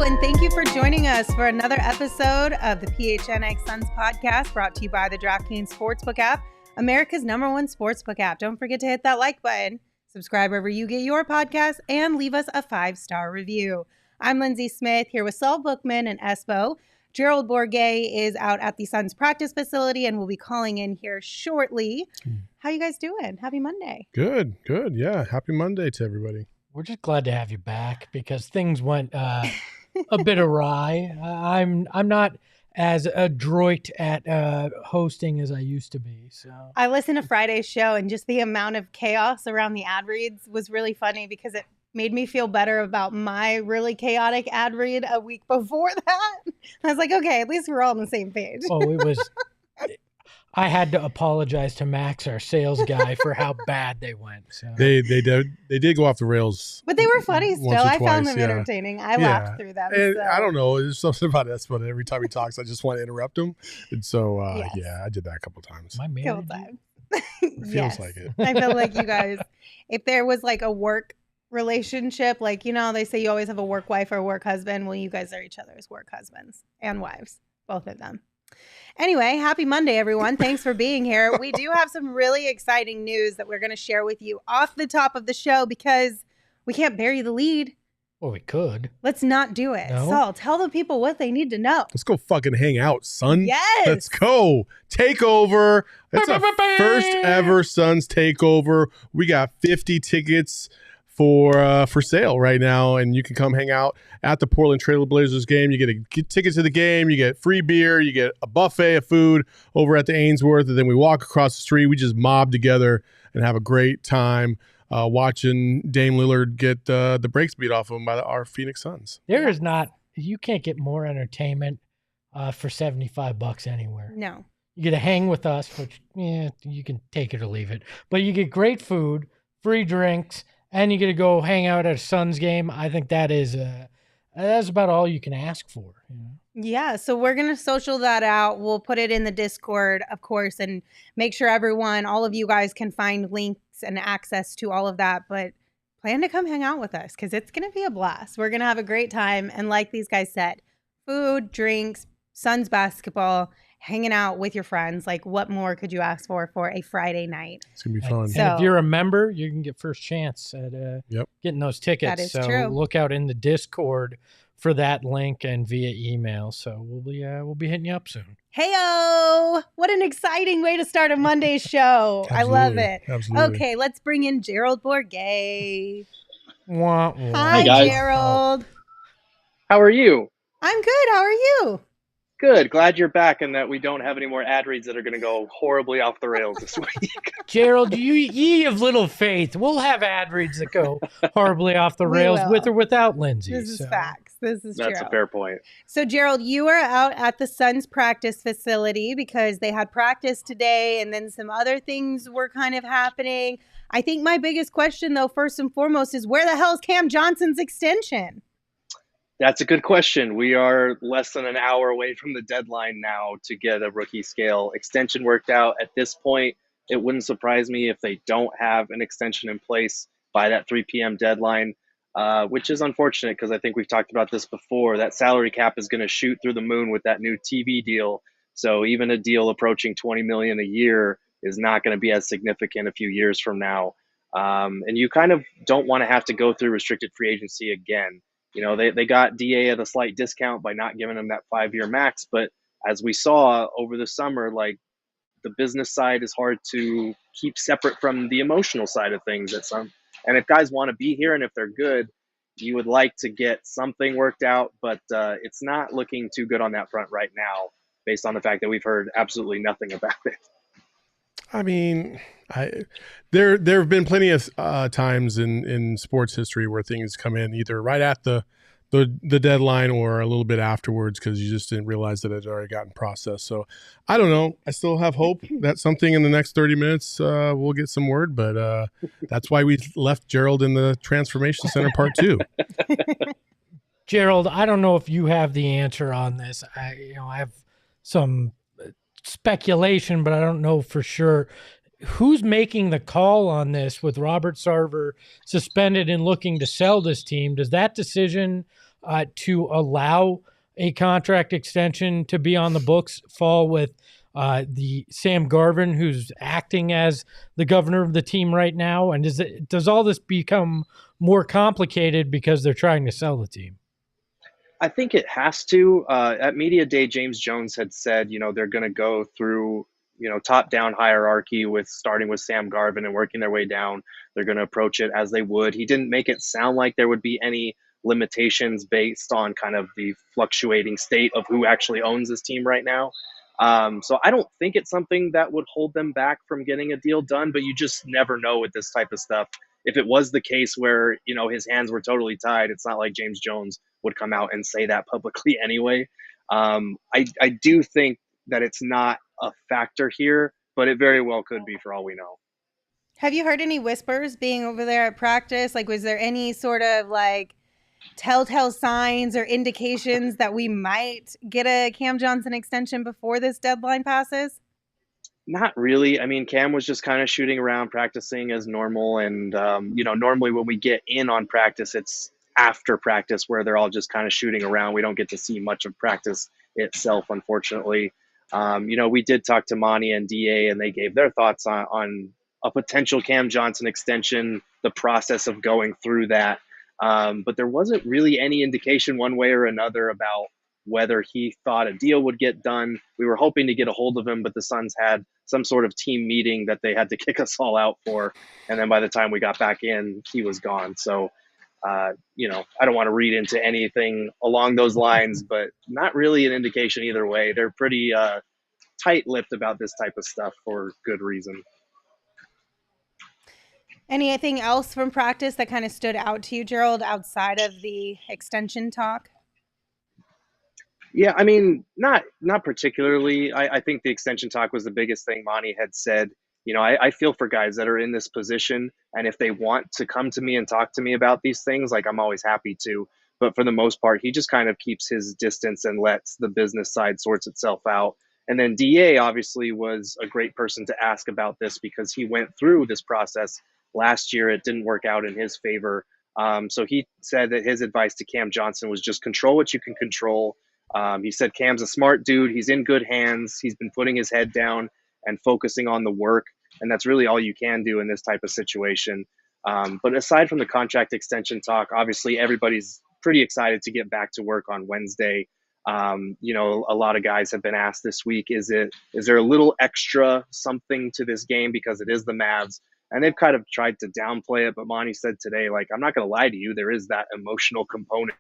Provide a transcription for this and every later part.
and thank you for joining us for another episode of the PHNX Suns podcast, brought to you by the DraftKings Sportsbook app, America's #1 sportsbook app. Don't forget to hit that like button, subscribe wherever you get your podcast, and leave us a 5-star review. I'm Lindsay Smith here with Saul Bookman and Espo. Gerald Bourget is out at the Suns practice facility and will be calling in here shortly. How you guys doing? Happy Monday. Good. Yeah, happy Monday to everybody. We're just glad to have you back because things went a bit awry. I'm not as adroit at hosting as I used to be. So I listened to Friday's show, and just the amount of chaos around the ad reads was really funny because it made me feel better about my really chaotic ad read a week before that. I was like, okay, at least we're all on the same page. Oh, it was. I had to apologize to Max, our sales guy, for how bad they went. So. They did go off the rails, but they were funny still. I found them entertaining. I laughed through them. And so. I don't know. There's something about this, but every time he talks, I just want to interrupt him. And so, yeah, I did that a couple times. Couple times. It feels like it. I feel like you guys, if there was like a work relationship, like, you know, they say you always have a work wife or a work husband. Well, you guys are each other's work husbands and wives, both of them. Anyway, happy Monday, everyone. Thanks for being here. We do have some really exciting news that we're going to share with you off the top of the show because we can't bury the lead. Well, we could. Let's not do it. No? Saul, tell the people what they need to know. Let's go fucking hang out, son. Yes. Let's go. Takeover. It's a first ever Suns takeover. We got 50 tickets for sale right now, and you can come hang out at the Portland Trail Blazers game. You get tickets to the game, you get free beer, you get a buffet of food over at the Ainsworth, and then we walk across the street. We just mob together and have a great time watching Dame Lillard get the brakes beat off of him by our Phoenix Suns. There is not, you can't get more entertainment for $75 anywhere. No. You get to hang with us, which, you can take it or leave it. But you get great food, free drinks, and you get to go hang out at a Suns game. I think that's about all you can ask for. You know? Yeah, so we're going to social that out. We'll put it in the Discord, of course, and make sure all of you guys can find links and access to all of that. But plan to come hang out with us because it's going to be a blast. We're going to have a great time. And like these guys said, food, drinks, Suns basketball, hanging out with your friends. Like, what more could you ask for a Friday night? It's going to be fun. And if you're a member, you can get first chance at getting those tickets. That is so true. Look out in the Discord for that link and via email. So we'll be hitting you up soon. Hey-o! What an exciting way to start a Monday show. I love it. Absolutely. Okay, let's bring in Gerald Bourget. Wah, wah. Hi, Hey, guys. Gerald. How are you? I'm good. How are you? Good. Glad you're back and that we don't have any more ad reads that are going to go horribly off the rails this week. Gerald, ye of little faith. We'll have ad reads that go horribly off the rails will. with or without Lindsay. This is facts. This is That's true. a fair point. So, Gerald, you are out at the Suns practice facility because they had practice today and then some other things were kind of happening. I think my biggest question, though, first and foremost, is where the hell is Cam Johnson's extension? That's a good question. We are less than an hour away from the deadline now to get a rookie scale extension worked out. At this point, it wouldn't surprise me if they don't have an extension in place by that 3 p.m. deadline, which is unfortunate because I think we've talked about this before. That salary cap is going to shoot through the moon with that new TV deal. So even a deal approaching $20 million a year is not going to be as significant a few years from now. And you kind of don't want to have to go through restricted free agency again. You know, they got DA at a slight discount by not giving him that 5-year max. But as we saw over the summer, like, the business side is hard to keep separate from the emotional side of things. And if guys want to be here and if they're good, you would like to get something worked out. But it's not looking too good on that front right now, based on the fact that we've heard absolutely nothing about it. I mean, there have been plenty of times in sports history where things come in either right at the deadline or a little bit afterwards because you just didn't realize that it had already gotten processed. So I don't know. I still have hope that something in the next 30 minutes we'll get some word, but that's why we left Gerald in the Transformation Center Part 2. Gerald, I don't know if you have the answer on this. I have some speculation, but I don't know for sure. Who's making the call on this with Robert Sarver suspended and looking to sell this team? Does that decision to allow a contract extension to be on the books fall with the Sam Garvin, who's acting as the governor of the team right now? And does all this become more complicated because they're trying to sell the team? I think it has to. At Media Day, James Jones had said, they're going to go through, top-down hierarchy with starting with Sam Garvin and working their way down. They're going to approach it as they would. He didn't make it sound like there would be any limitations based on kind of the fluctuating state of who actually owns this team right now. So I don't think it's something that would hold them back from getting a deal done, but you just never know with this type of stuff. If it was the case where, his hands were totally tied, it's not like James Jones would come out and say that publicly anyway. I do think that it's not a factor here, but it very well could be for all we know. Have you heard any whispers being over there at practice? Like, was there any sort of like telltale signs or indications that we might get a Cam Johnson extension before this deadline passes? Not really. I mean, Cam was just kind of shooting around, practicing as normal. And, normally when we get in on practice, it's after practice where they're all just kind of shooting around. We don't get to see much of practice itself, unfortunately. We did talk to Monty and DA, and they gave their thoughts on a potential Cam Johnson extension, the process of going through that. But there wasn't really any indication one way or another about whether he thought a deal would get done. We were hoping to get a hold of him, but the Suns had some sort of team meeting that they had to kick us all out for. And then by the time we got back in, he was gone. So, I don't want to read into anything along those lines, but not really an indication either way. They're pretty tight-lipped about this type of stuff for good reason. Anything else from practice that kind of stood out to you, Gerald, outside of the extension talk? Yeah, I mean, not particularly. I think the extension talk was the biggest thing Monty had said. I feel for guys that are in this position, and if they want to come to me and talk to me about these things, like, I'm always happy to. But for the most part, he just kind of keeps his distance and lets the business side sorts itself out. And then DA obviously was a great person to ask about this because he went through this process last year. It didn't work out in his favor. So he said that his advice to Cam Johnson was just control what you can control. He said Cam's a smart dude. He's in good hands. He's been putting his head down and focusing on the work. And that's really all you can do in this type of situation. But aside from the contract extension talk, obviously everybody's pretty excited to get back to work on Wednesday. A lot of guys have been asked this week, is there a little extra something to this game because it is the Mavs? And they've kind of tried to downplay it. But Monty said today, like, I'm not going to lie to you, there is that emotional component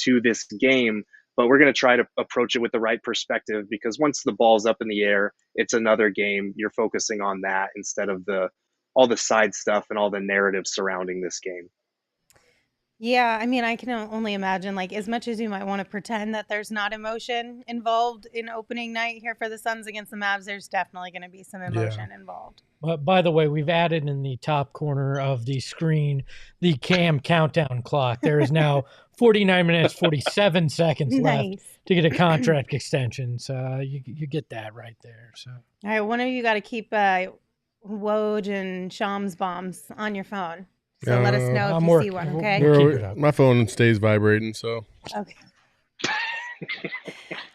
to this game. But we're going to try to approach it with the right perspective because once the ball's up in the air, it's another game. You're focusing on that instead of all the side stuff and all the narrative surrounding this game. Yeah, I mean, I can only imagine, like, as much as you might want to pretend that there's not emotion involved in opening night here for the Suns against the Mavs, there's definitely going to be some emotion involved. But by the way, we've added in the top corner of the screen the Cam countdown clock. There is now 49 minutes, 47 seconds left to get a contract extension. So you get that right there. So, all right, one of you got to keep Woj and Shams bombs on your phone. So let us know if you see one, okay? My phone stays vibrating, so. Okay.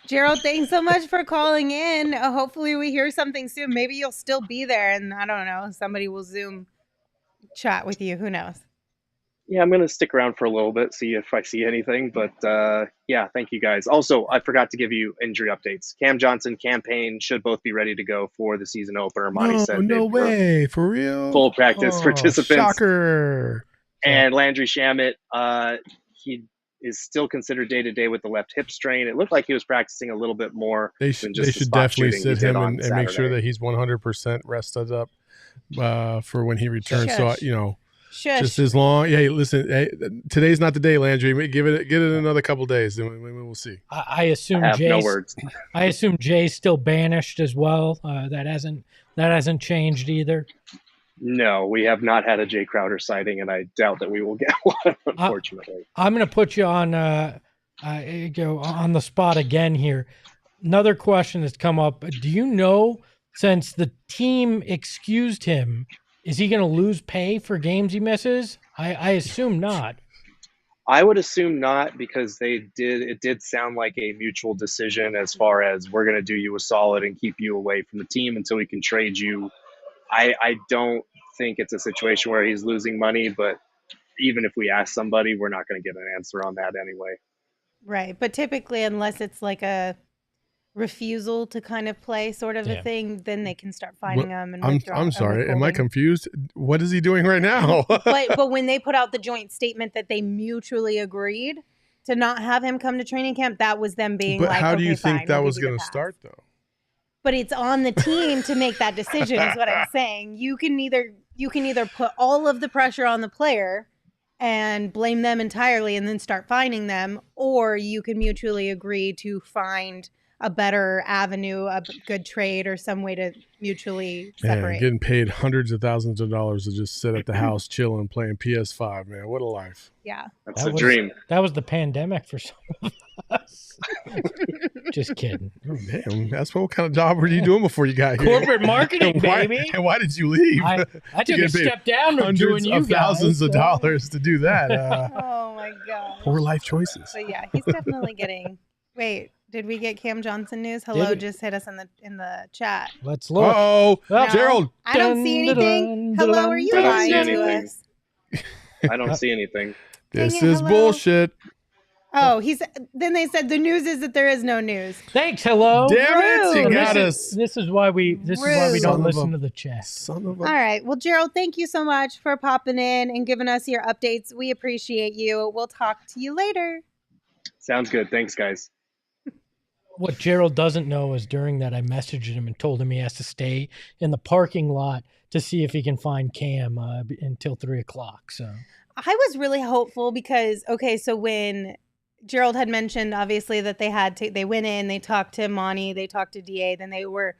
Gerald, thanks so much for calling in. Hopefully we hear something soon. Maybe you'll still be there, and I don't know, somebody will Zoom chat with you. Who knows? Yeah, I'm going to stick around for a little bit, see if I see anything. But, thank you guys. Also, I forgot to give you injury updates. Cam Johnson, Cam Payne should both be ready to go for the season opener. Monty said no way. For real? Full practice participants. Shocker. And Landry Shamet, he is still considered day-to-day with the left hip strain. It looked like he was practicing a little bit more. They should definitely sit him and make sure that he's 100% rested up for when he returns. Shush. So, Shush. just as long. Hey, listen. Hey, today's not the day, Landry. Give it another couple days, and we'll see. I assume I have no words. I assume Jay's still banished as well. That hasn't changed either. No, we have not had a Jay Crowder sighting, and I doubt that we will get one, unfortunately. I'm going to put you on on the spot again here. Another question that's come up. Do you know, since the team excused him, is he going to lose pay for games he misses? I assume not. I would assume not, because it did sound like a mutual decision as far as we're going to do you a solid and keep you away from the team until we can trade you. I don't think it's a situation where he's losing money, but even if we ask somebody, we're not going to get an answer on that anyway. Right. But typically, unless it's like a refusal to kind of play sort of a thing, then they can start fining them and I'm sorry. Am I confused? What is he doing right now? but when they put out the joint statement that they mutually agreed to not have him come to training camp, that was them being but like, how do okay, you think fine, that we'll was give you going the to pass. start, though? But it's on the team to make that decision, is what I'm saying. You can either put all of the pressure on the player and blame them entirely and then start fining them, or you can mutually agree to find a better avenue, a good trade, or some way to mutually separate. Man, getting paid hundreds of thousands of dollars to just sit at the house chilling, playing PS5, man. What a life. Yeah. That's a dream. That was the pandemic for some of us. Just kidding. Oh, damn. That's what kind of job were you doing before you got here? Corporate marketing, baby. And why did you leave? I took a step down to hundreds doing you of thousands of dollars to do that. Oh my God. Poor life choices. But yeah, he's definitely getting. Wait, did we get Cam Johnson news? Hello, just hit us in the chat. Let's look. Oh, No, Gerald. I don't see anything. Hello, are you I don't see lying to anything. us? I don't see anything. This Dang it, is hello. bullshit. Oh, then they said the news is that there is no news. Thanks. Hello. Damn it, you Rude. got This us. is why we Rude. don't Son of listen a- to the chat. Son of a... All right. Well, Gerald, thank you so much for popping in and giving us your updates. We appreciate you. We'll talk to you later. Sounds good. Thanks, guys. What Gerald doesn't know is during that I messaged him and told him he has to stay in the parking lot to see if he can find Cam until 3:00. So I was really hopeful because, okay, so when Gerald had mentioned, obviously, that they went in, they talked to Monty, they talked to DA, then they were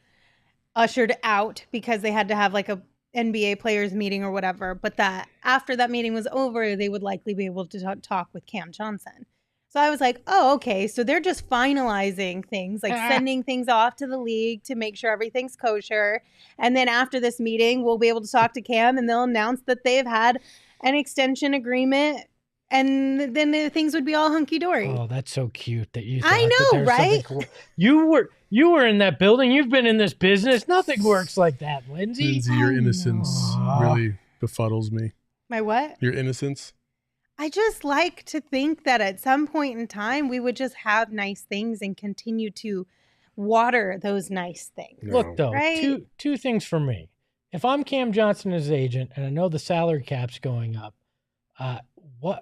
ushered out because they had to have like a NBA players meeting or whatever. But that after that meeting was over, they would likely be able to talk with Cam Johnson. So I was like, oh, okay. So they're just finalizing things, like sending things off to the league to make sure everything's kosher. And then after this meeting, we'll be able to talk to Cam and they'll announce that they've had an extension agreement. And then the things would be all hunky dory. oh, that's so cute that you. I thought that know, there was right? something cool. You were in that building. You've been in this business. Nothing works like that, Lindsay. Lindsay, your innocence really befuddles me. My what? Your innocence. I just like to think that at some point in time, we would just have nice things and continue to water those nice things. No. Look, though, Right? two things for me. If I'm Cam Johnson as agent and I know the salary cap's going up,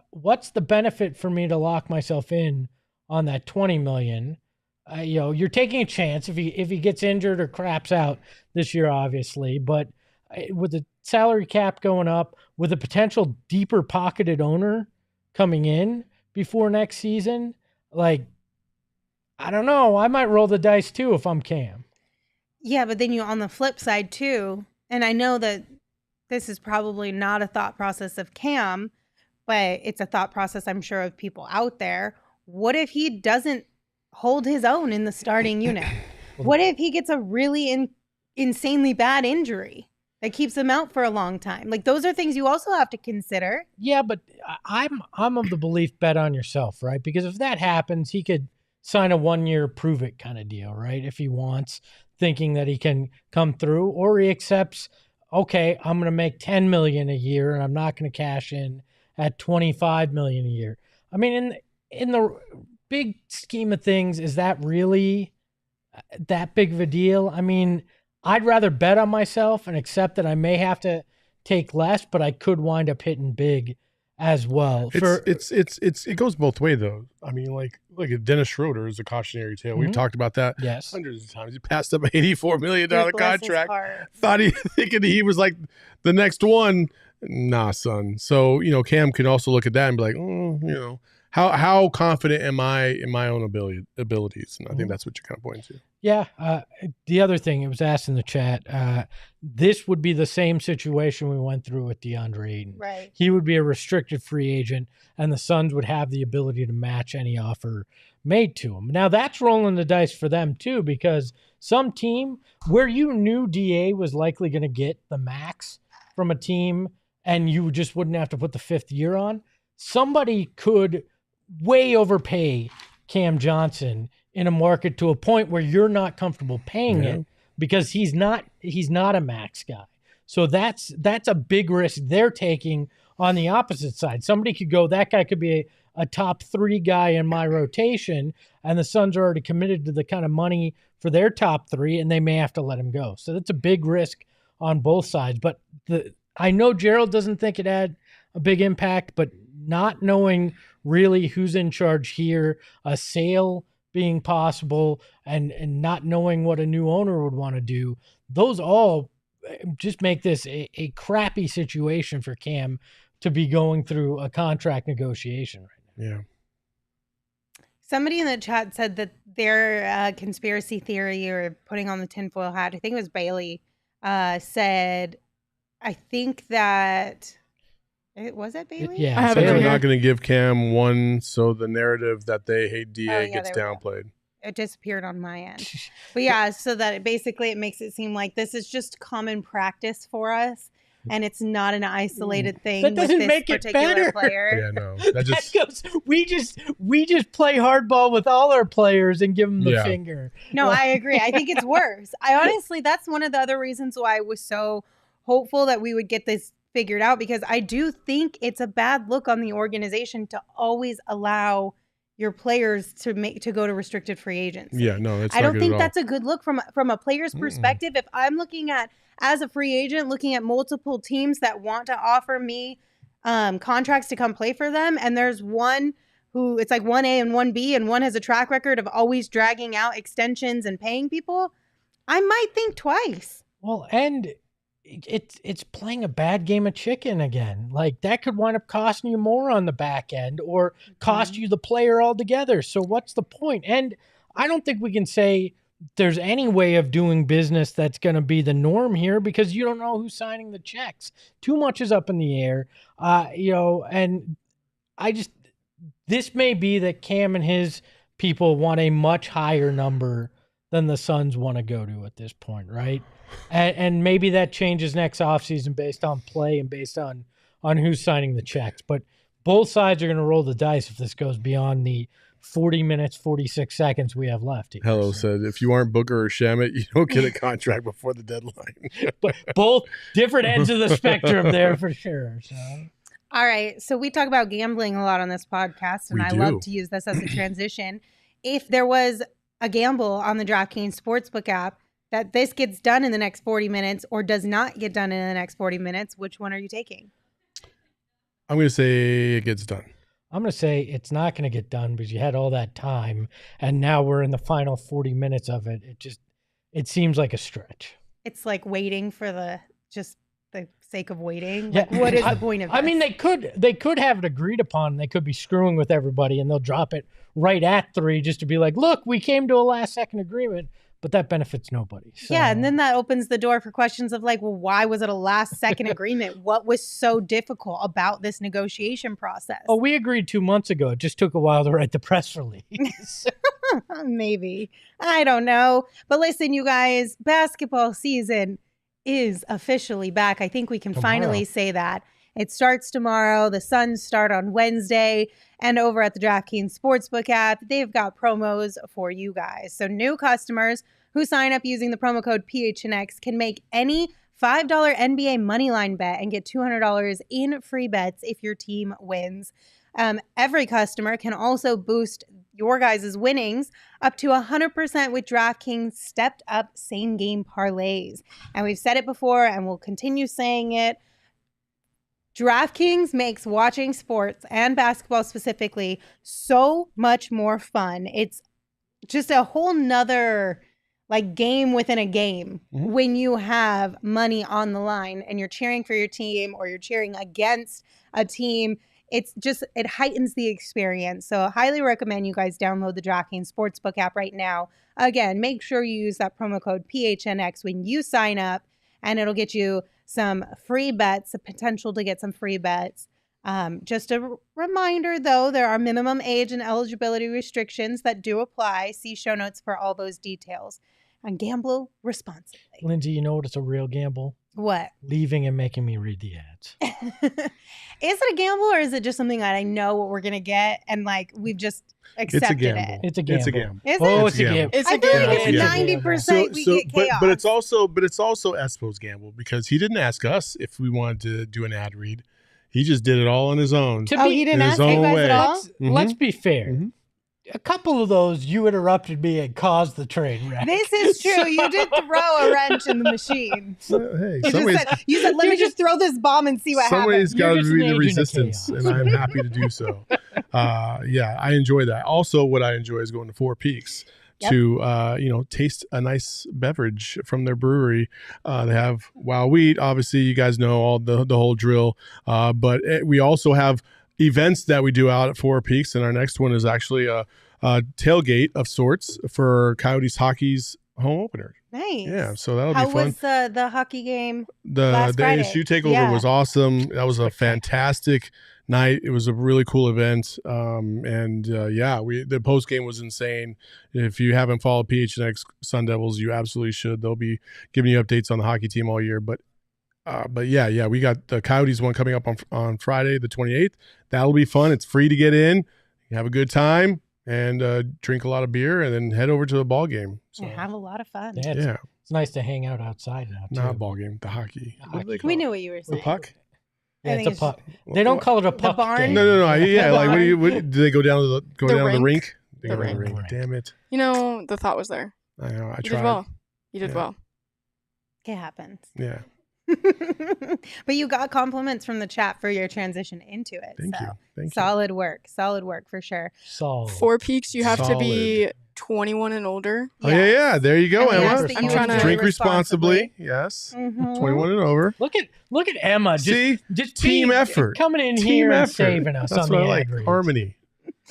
what's the benefit for me to lock myself in on that $20 million? You're taking a chance if he gets injured or craps out this year, obviously. But with the salary cap going up, with a potential deeper pocketed owner coming in before next season, like, I don't know. I might roll the dice too if I'm Cam. Yeah, but then on the flip side too, and I know that this is probably not a thought process of Cam, but it's a thought process I'm sure of people out there. What if he doesn't hold his own in the starting unit? What if he gets a really insanely bad injury that keeps him out for a long time? Like, those are things you also have to consider. Yeah, but I'm of the belief bet on yourself, right? Because if that happens, he could sign a 1-year prove it kind of deal, right? If he wants, thinking that he can come through, or he accepts, okay, I'm going to make $10 million a year and I'm not going to cash in at $25 million a year. I mean, in the big scheme of things, is that really that big of a deal? I mean, I'd rather bet on myself and accept that I may have to take less, but I could wind up hitting big as well. It goes both ways though. I mean, like Dennis Schroeder is a cautionary tale. We've talked about that hundreds of times. He passed up an $84 million contract. Thinking he was like the next one. Nah, son. So, Cam can also look at that and be like, how confident am I in my own abilities? And I think that's what you're kind of pointing to. Yeah. The other thing, it was asked in the chat, this would be the same situation we went through with Deandre Ayton. Right. He would be a restricted free agent, and the Suns would have the ability to match any offer made to him. Now, that's rolling the dice for them, too, because some team where you knew DA was likely going to get the max from a team and you just wouldn't have to put the 5th year on, somebody could way overpay Cam Johnson in a market to a point where you're not comfortable paying it because he's not a max guy. So that's a big risk they're taking on the opposite side. Somebody could go, that guy could be a top 3 guy in my rotation, and the Suns are already committed to the kind of money for their top 3, and they may have to let him go. So that's a big risk on both sides. But I know Gerald doesn't think it had a big impact, but not knowing really who's in charge here, a sale being possible, and not knowing what a new owner would want to do, those all just make this a crappy situation for Cam to be going through a contract negotiation right now. Yeah. Somebody in the chat said that their conspiracy theory, or putting on the tinfoil hat, I think it was Bailey, said, I think that... Was it Bailey? Yeah. I have So it they're right not here. going to give Cam one, so the narrative that they hate DA gets there we go. downplayed. It disappeared on my end. But yeah, so that it makes it seem like this is just common practice for us, and it's not an isolated thing That doesn't with this make it particular better. player. Yeah, no. That just we just play hardball with all our players and give them the finger. No, I agree. I think it's worse. I honestly, that's one of the other reasons why I was so hopeful that we would get this figured out, because I do think it's a bad look on the organization to always allow your players to go to restricted free agency. yeah, no, it's I not don't good think at all. that's a good look from a player's perspective. If I'm looking at, as a free agent, looking at multiple teams that want to offer me contracts to come play for them, and there's one who it's like 1A and 1B, and one has a track record of always dragging out extensions and paying people, I might think twice. Well, and it's playing a bad game of chicken again. Like, that could wind up costing you more on the back end, or cost you the player altogether. So what's the point? And I don't think we can say there's any way of doing business that's going to be the norm here, because you don't know who's signing the checks. Too much is up in the air. And this may be that Cam and his people want a much higher number than the Suns want to go to at this point, right? And maybe that changes next offseason based on play and based on who's signing the checks. But both sides are going to roll the dice if this goes beyond the 40 minutes, 46 seconds we have left here. Hello said, if you aren't Booker or Shamet, you don't get a contract before the deadline. But both different ends of the spectrum there for sure. So. All right. So we talk about gambling a lot on this podcast, and I love to use this as a transition. If there was a gamble on the DraftKings Sportsbook app that this gets done in the next 40 minutes or does not get done in the next 40 minutes, which one are you taking? I'm going to say it gets done. I'm going to say it's not going to get done because you had all that time, and now we're in the final 40 minutes of it. It seems like a stretch. It's like waiting for the sake of waiting. Yeah. Like, what is the point of this? I mean, they could have it agreed upon. They could be screwing with everybody, and they'll drop it right at 3 just to be like, look, we came to a last second agreement. But that benefits nobody. So. Yeah, and then that opens the door for questions of like, well, why was it a last-second agreement? What was so difficult about this negotiation process? Oh, we agreed 2 months ago. It just took a while to write the press release. Maybe. I don't know. But listen, you guys, basketball season is officially back. I think we can finally say that. It starts tomorrow. The Suns start on Wednesday. And over at the DraftKings Sportsbook app, they've got promos for you guys. So new customers who sign up using the promo code PHNX can make any $5 NBA moneyline bet and get $200 in free bets if your team wins. Every customer can also boost your guys' winnings up to 100% with DraftKings stepped up same game parlays. And we've said it before and we'll continue saying it. DraftKings makes watching sports and basketball specifically so much more fun. It's just a whole nother like game within a game when you have money on the line and you're cheering for your team or you're cheering against a team. It heightens the experience. So I highly recommend you guys download the DraftKings Sportsbook app right now. Again, make sure you use that promo code PHNX when you sign up, and it'll get you some free bets, a potential to get some free bets. Just a reminder, though, there are minimum age and eligibility restrictions that do apply. See show notes for all those details. and gamble responsibly. Lindsay, you know what? It's a real gamble. What? Leaving and making me read the ads. Is it a gamble or is it just something that I know what we're gonna get and like we've just accepted it? It's a gamble. It's a gamble. Is Oh, it? it's a gamble. It's I a feel like gamble. it's Yeah. 90% we get chaos. but it's also Espo's gamble because he didn't ask us if we wanted to do an ad read. He just did it all on his own. To Oh, be- he didn't in his ask you own guys way. at all? Let's be fair. Mhm. A couple of those, you interrupted me and caused the train wreck. This is true. You did throw a wrench in the machine. Hey, You said, let me just throw this bomb and see what somebody's happens. got to You're just be an the agent of resistance, chaos. and I'm happy to do so. Yeah, I enjoy that. Also, what I enjoy is going to Four Peaks Yep. to taste a nice beverage from their brewery. They have Wow Wheat. Obviously, you guys know all the whole drill. But we also have events that we do out at Four Peaks, and our next one is actually a tailgate of sorts for Coyotes hockey's home opener. Nice. Yeah, so that'll How be fun. was the hockey game? The last Friday? ASU takeover Yeah. was awesome. That was a fantastic night. It was a really cool event. The post game was insane. If you haven't followed PHNX Sun Devils, you absolutely should. They'll be giving you updates on the hockey team all year. But we got the Coyotes one coming up on Friday, the 28th. That'll be fun. It's free to get in. You have a good time and drink a lot of beer, and then head over to the ball game. So Yeah, have a lot of fun. Yeah, it's nice to hang out outside now, too. not a ball game, the hockey. What do they call We it? knew what you were The saying. puck. Yeah, I it's think a it's puck. They don't call it a puck barn? game. No. Yeah, like barn. do they go down to the rink. rink? They The go down to the rink. rink. Damn it! You know, the thought was there. I know. I You tried. did well. You did Yeah. well. It happens. Yeah. But you got compliments from the chat for your transition into it. Thank so you. Thank you. solid work for sure. Solid. Four Peaks, you have to be 21 and older. Oh yeah. There you go, And we Emma. ask that you I'm trying to- Drink responsibly. Yes. Mhm. 21 and over. Look at Emma. See, Just team being- effort. Coming in Team here and effort. saving us That's on what the I like. ad reads. Harmony.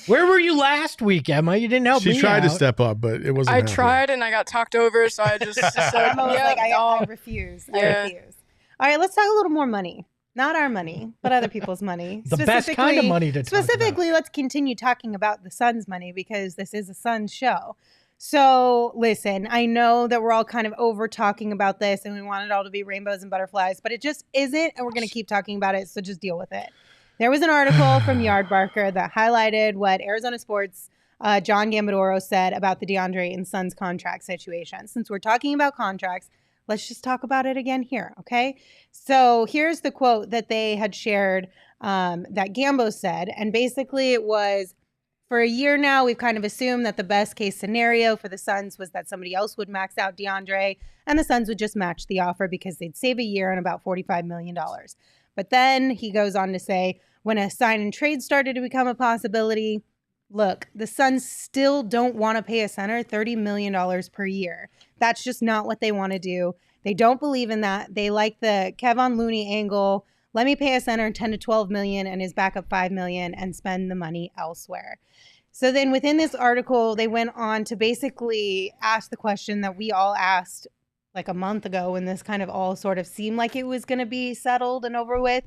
Where were you last week, Emma? You didn't help me She tried to out. step up, but it wasn't. I happening. tried and I got talked over, so I just said, Emma was yeah, like, I no. refuse. Yeah. I refuse. All right, let's talk a little more money. Not our money, but other people's money. The best kind of money to talk about. Specifically, let's continue talking about the Suns' money because this is a Suns show. So listen, I know that we're all kind of over talking about this and we want it all to be rainbows and butterflies, but it just isn't, and we're going to keep talking about it, so just deal with it. There was an article from Yardbarker that highlighted what Arizona Sports' John Gambadoro said about the Deandre Ayton Suns contract situation. Since we're talking about contracts, let's just talk about it again here, okay? So here's the quote that they had shared that Gambo said, and basically it was, for a year now, we've kind of assumed that the best case scenario for the Suns was that somebody else would max out DeAndre and the Suns would just match the offer because they'd save a year and about $45 million. But then he goes on to say, when a sign and trade started to become a possibility, look, the Suns still don't want to pay a center $30 million per year. That's just not what they want to do. They don't believe in that. They like the Kevon Looney angle. Let me pay a center 10 to 12 million and his backup 5 million and spend the money elsewhere. So then within this article, they went on to basically ask the question that we all asked like a month ago when this kind of all sort of seemed like it was going to be settled and over with.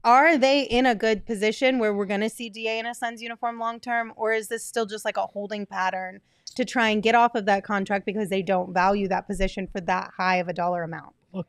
Are they in a good position where we're going to see DA in a Suns uniform long term, or is this still just like a holding pattern to try and get off of that contract because they don't value that position for that high of a dollar amount? Look,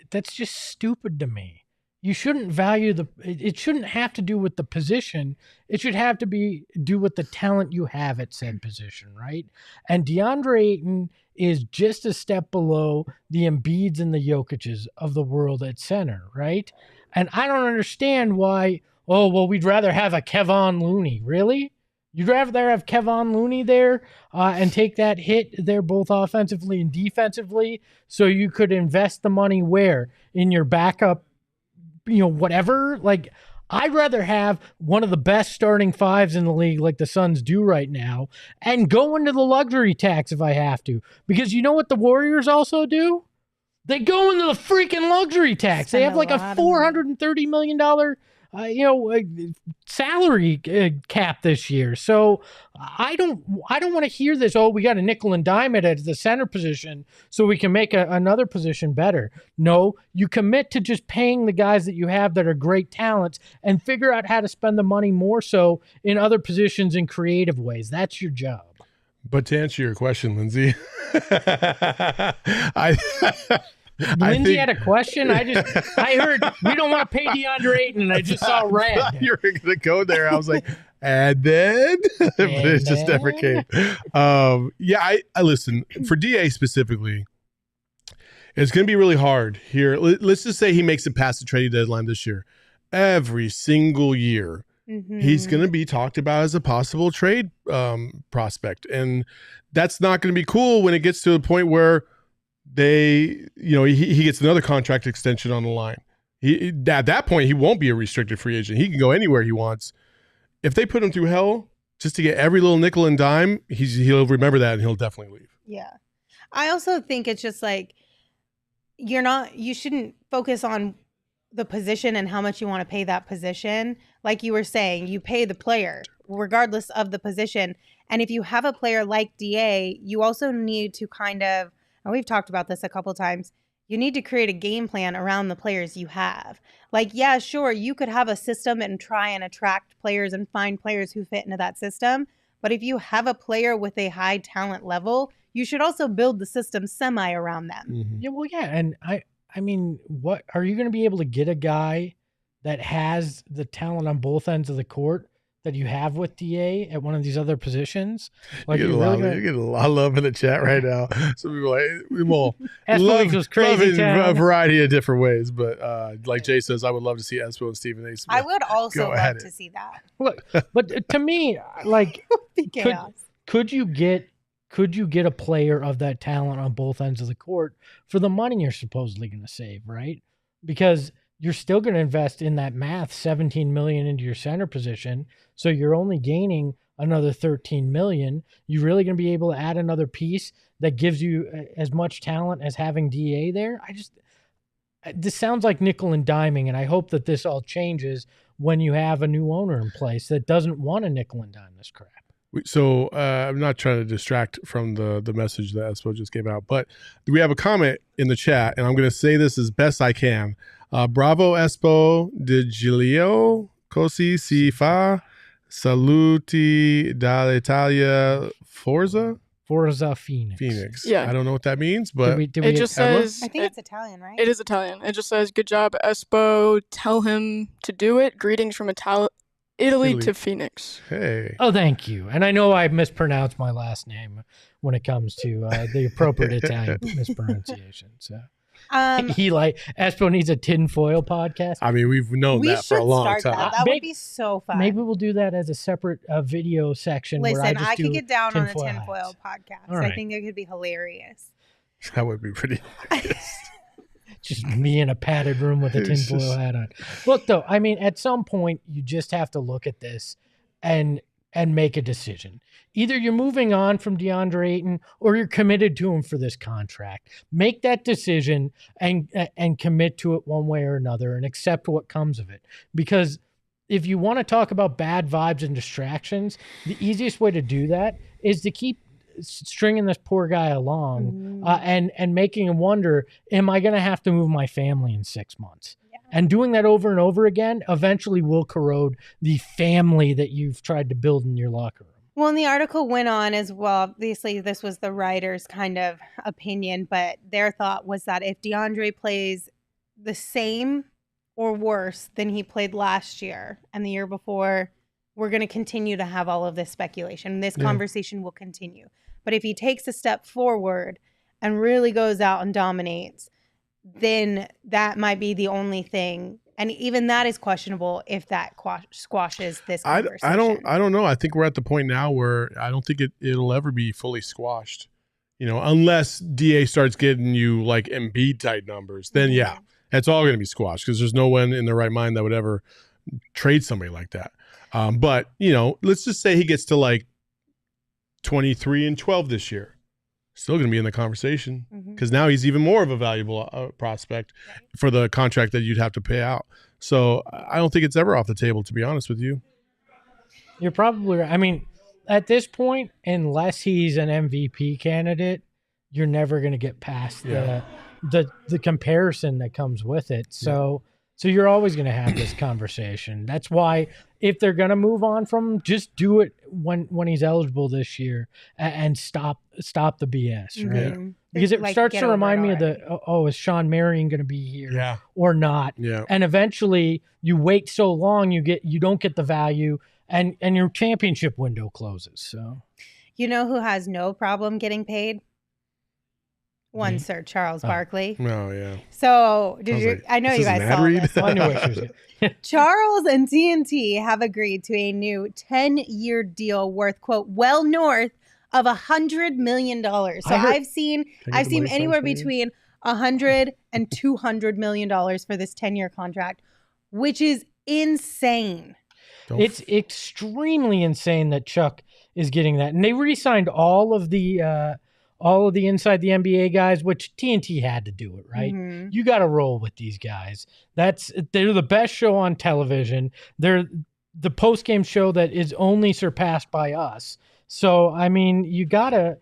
that's just stupid to me. You shouldn't value it shouldn't have to do with the position. It should have to do with the talent you have at said position, right? And DeAndre Ayton is just a step below the Embiids and the Jokic's of the world at center, right? And I don't understand why, we'd rather have a Kevon Looney. Really? You'd rather have Kevon Looney there and take that hit there both offensively and defensively so you could invest the money where? In your backup, whatever? Like, I'd rather have one of the best starting fives in the league like the Suns do right now and go into the luxury tax if I have to. Because you know what the Warriors also do? They go into the freaking luxury tax. They have like a $430 million salary cap this year. So I don't want to hear this. Oh, we got a nickel and dime it at the center position so we can make another position better. No, you commit to just paying the guys that you have that are great talents and figure out how to spend the money more so in other positions in creative ways. That's your job. But to answer your question, Lindsay, I Lindsay think- had a question. I heard we don't want to pay DeAndre Ayton, and I just saw I red. thought you were gonna go there. I was like, and then, but it just never came. Yeah, I listen for DA specifically. It's gonna be really hard here. Let's just say he makes it past the trading deadline this year. Every single year, he's going to be talked about as a possible trade prospect. And that's not going to be cool when it gets to a point where he gets another contract extension on the line. At that point, he won't be a restricted free agent. He can go anywhere he wants. If they put him through hell just to get every little nickel and dime, he'll remember that and he'll definitely leave. Yeah. I also think it's just like, you shouldn't focus on the position and how much you want to pay that position. Like you were saying, you pay the player regardless of the position. And if you have a player like DA, you also need to and we've talked about this a couple times, you need to create a game plan around the players you have. Like, yeah, sure, you could have a system and try and attract players and find players who fit into that system. But if you have a player with a high talent level, you should also build the system semi around them. Mm-hmm. Yeah, well, yeah. And I mean, what are you going to be able to get a guy that has the talent on both ends of the court that you have with DA at one of these other positions? Like, you get a lot of love in the chat right now. Some people are like, love in a variety of different ways. But like Jay says, I would love to see Espo and Stephen A. Smith. I would also love to see that. Look, but to me, like, chaos. Could you get a player of that talent on both ends of the court for the money you're supposedly going to save, right? Because you're still going to invest in that math, $17 million into your center position. So you're only gaining another $13 million. You're really going to be able to add another piece that gives you as much talent as having DA there. This sounds like nickel and diming, and I hope that this all changes when you have a new owner in place that doesn't want to nickel and dime this crap. So I'm not trying to distract from the message that Espo just gave out, but we have a comment in the chat, and I'm going to say this as best I can. Bravo Espo de Giglio, Cosi si fa, saluti dall'Italia, Forza Phoenix. Yeah. I don't know what that means, but it just says, I think it's Italian, right? It is Italian. It just says, good job, Espo. Tell him to do it. Greetings from Italy to Phoenix. Hey. Oh, thank you. And I know I mispronounced my last name when it comes to the appropriate Italian mispronunciation. So Espo needs a tinfoil podcast. I mean, we've known that for a long time. That would be so fun. Maybe we'll do that as a separate video section. Listen, where I could get down on a tinfoil hats. podcast. Right. I think it could be hilarious. That would be pretty hilarious. Just me in a padded room with a tinfoil hat on. Look, though, I mean, at some point, you just have to look at this and make a decision. Either you're moving on from DeAndre Ayton or you're committed to him for this contract. Make that decision and commit to it one way or another and accept what comes of it. Because if you want to talk about bad vibes and distractions, the easiest way to do that is to keep stringing this poor guy along and making him wonder, am I going to have to move my family in 6 months? Yeah. And doing that over and over again eventually will corrode the family that you've tried to build in your locker room. Well, and the article went on as well. Obviously, this was the writer's kind of opinion, but their thought was that if DeAndre plays the same or worse than he played last year and the year before, we're going to continue to have all of this speculation. This conversation will continue. But if he takes a step forward and really goes out and dominates, then that might be the only thing. And even that is questionable if that squashes this conversation. I don't know. I think we're at the point now where I don't think it'll ever be fully squashed. Unless DA starts getting you like Embiid type numbers, then yeah, it's all going to be squashed because there's no one in their right mind that would ever trade somebody like that. But let's just say he gets to like 23-12 this year. Still going to be in the conversation because now he's even more of a valuable prospect for the contract that you'd have to pay out. So I don't think it's ever off the table, to be honest with you. You're probably right. I mean, at this point, unless he's an MVP candidate, you're never going to get past the comparison that comes with it. So So you're always going to have this conversation. That's why if they're going to move on from him, just do it when he's eligible this year and stop the BS, right? Mm-hmm. Because it Like, starts get to over remind it me of already. is Sean Marion going to be here Yeah. or not? Yeah. And eventually you wait so long, you don't get the value and your championship window closes. So You know who has no problem getting paid? One Me? Sir Charles Oh. Barkley. Oh, yeah. So Sounds like- I know this you is an guys ad saw read? this. well, I knew what she was getting. Charles and TNT have agreed to a new 10-year deal worth, quote, well north of $100 million. So I heard- I've seen Can I get the money anywhere signs from you? between $100 and $200 million for this 10-year contract, which is insane. It's extremely insane that Chuck is getting that. And they re-signed all of the inside the NBA guys, which TNT had to do it, right? Mhm. You got to roll with these guys. They're the best show on television. They're the post-game show that is only surpassed by us. So, I mean, you gotta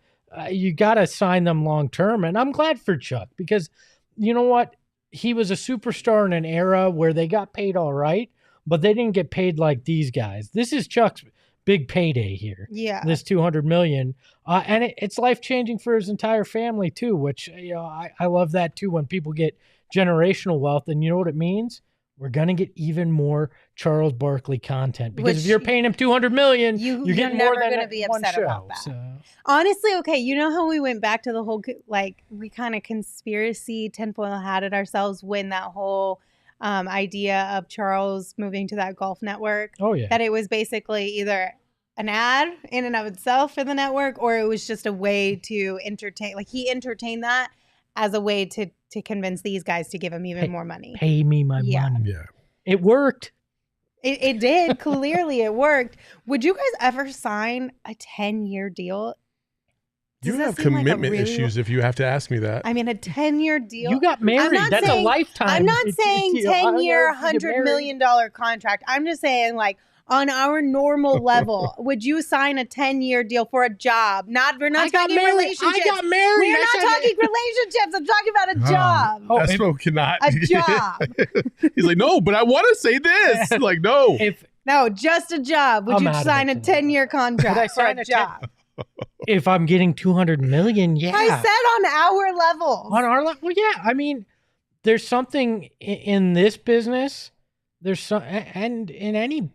sign them long-term. And I'm glad for Chuck because you know what? He was a superstar in an era where they got paid all right, but they didn't get paid like these guys. This is Chuck's big payday here. Yeah. This $200 million. And it's life-changing for his entire family too, which, I love that too when people get generational wealth. And you know what it means? We're going to get even more Charles Barkley content because if Which you're paying him $200 million, you're you're getting never more than gonna be one upset show. about that. So, Honestly, okay, you know how we went back to the whole, we kind of conspiracy tinfoil hatted ourselves when that whole idea of Charles moving to that golf network, oh yeah. that it was basically either an ad in and of itself for the network or it was just a way to entertain. Like he entertained that as a way to convince these guys to give him even more money. Pay me my Yeah. money. Yeah. It worked. It did. Clearly it worked. Would you guys ever sign a 10-year deal? You Does that have seem like a commitment really- issues if you have to ask me that. I mean, a 10-year deal. You got married. not That's saying- a lifetime. I'm not It's- saying you know, I don't know 10-year, if you get $100 married. million contract. I'm just saying, like, on our normal level, would you sign a 10-year deal for a job? We're not I got talking married. relationships. I got married. We're I not said- talking relationships. I'm talking about a job. Oh, Espo cannot. A job. He's like, no, but I want to say this. Like, no. No, just a job. Would I'm you out of sign it a tonight. 10-year contract Would I for sign a a 10 job? If I'm getting $200 million, yeah. I said on our level. On our level, well, yeah. I mean, there's something in this business. And in any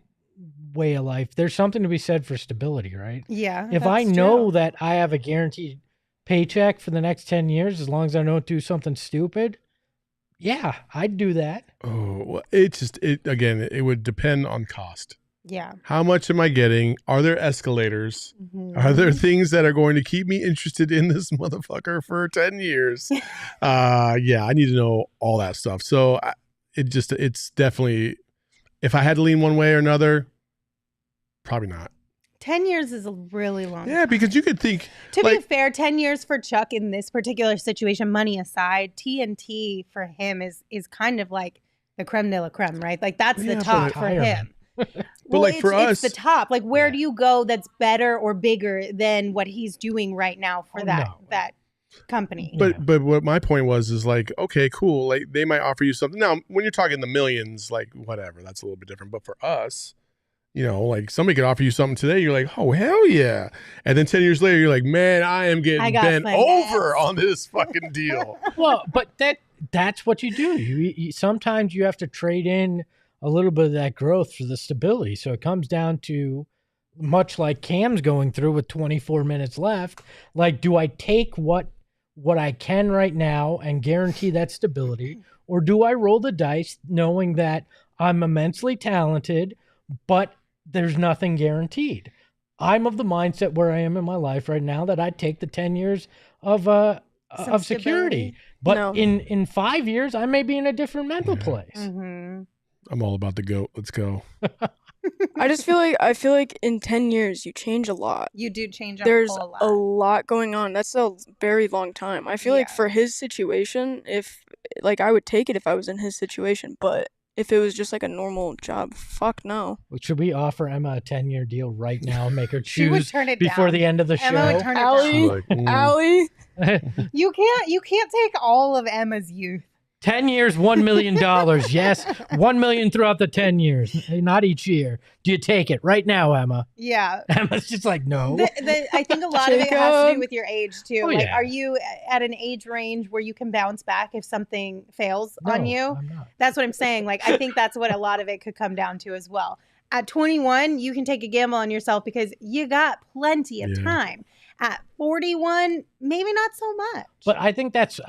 way of life, there's something to be said for stability, right? Yeah. If I that's know true. that I have a guaranteed paycheck for the next 10 years, as long as I don't do something stupid, yeah, I'd do that. Oh, well, it would depend on cost. Yeah. How much am I getting? Are there escalators? Mhm. Are there things that are going to keep me interested in this motherfucker for 10 years? Yeah, I need to know all that stuff. So it's definitely, if I had to lean one way or another, probably not. 10 years is a really long Yeah, time. because you could think, To be like- fair, 10 years for Chuck in this particular situation, money aside, TNT for him is kind of like the creme de la creme, right? Like that's Yeah, the but top for him. But like for it's us- the top. Like where Yeah. do you go that's better or bigger than what he's doing right now for Oh, that no. that company? But what my point was is like, okay, cool. Like they might offer you something. Now, when you're talking the millions, like whatever, that's a little bit different. But for us, like somebody could offer you something today. You're like, oh, hell yeah. And then 10 years later, you're like, man, I am I getting got bent finesse. over on this fucking deal. Well, but that's what you do. You sometimes you have to trade in a little bit of that growth for the stability. So it comes down to, much like Cam's going through with 24 minutes left, like, do I take what I can right now and guarantee that stability, or do I roll the dice knowing that I'm immensely talented, but there's nothing guaranteed? I'm of the mindset where I am in my life right now that I'd take the 10 years of Some security. stability. But No. in 5 years, I may be in a different mental place. Mm-hmm. I'm all about the goat. Let's go. I just feel like in 10 years you change a lot. You do change a There's whole lot. a lot going on. That's a very long time. I feel like Yeah. for his situation, if like I would take it if I was in his situation, but if it was just like a normal job, fuck no. Should we offer Emma a 10-year deal right now and make her She would choose turn it before down. the end of the Emma would show? turn it Allie? down. Like, Allie, You can't take all of Emma's youth. 10 years, $1 million. Yes, $1 million throughout the 10 years, not each year. Do you take it right now, Emma? Yeah. Emma's just like, no. I think a lot of it has to do Jacob. with your age too. Oh, like, yeah. are you at an age range where you can bounce back if something fails No, on you? I'm not. That's what I'm saying. Like, I think that's what a lot of it could come down to as well. At 21, you can take a gamble on yourself because you got plenty of time. At 41, maybe not so much. But I think that's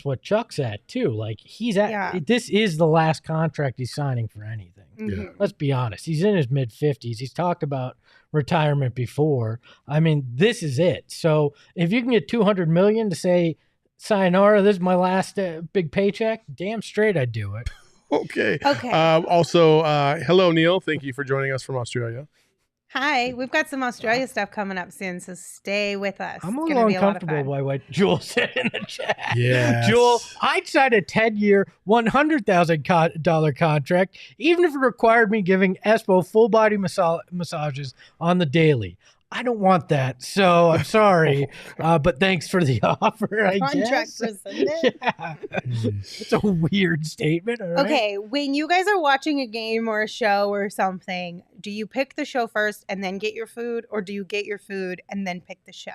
what Chuck's at too. Like he's at. Yeah. This is the last contract he's signing for anything. Mhm. Let's be honest. He's in his mid-50s. He's talked about retirement before. I mean, this is it. So if you can get $200 million to say, sayonara, this is my last big paycheck, damn straight I'd do it. Okay. Okay. Also, hello, Neil. Thank you for joining us from Australia. Hi, we've got some Australia stuff coming up soon, so stay with us. I'm a It's little gonna be a lot of uncomfortable fun. by what Joel said in the chat. Yes. Joel, I'd sign a 10-year, $100,000 contract, even if it required me giving Espo full body massages on the daily. I don't want that, so I'm sorry, but thanks for the offer, I Contract guess. rescinded? Yeah. It's a weird statement. All right? Okay, when you guys are watching a game or a show or something, do you pick the show first and then get your food, or do you get your food and then pick the show?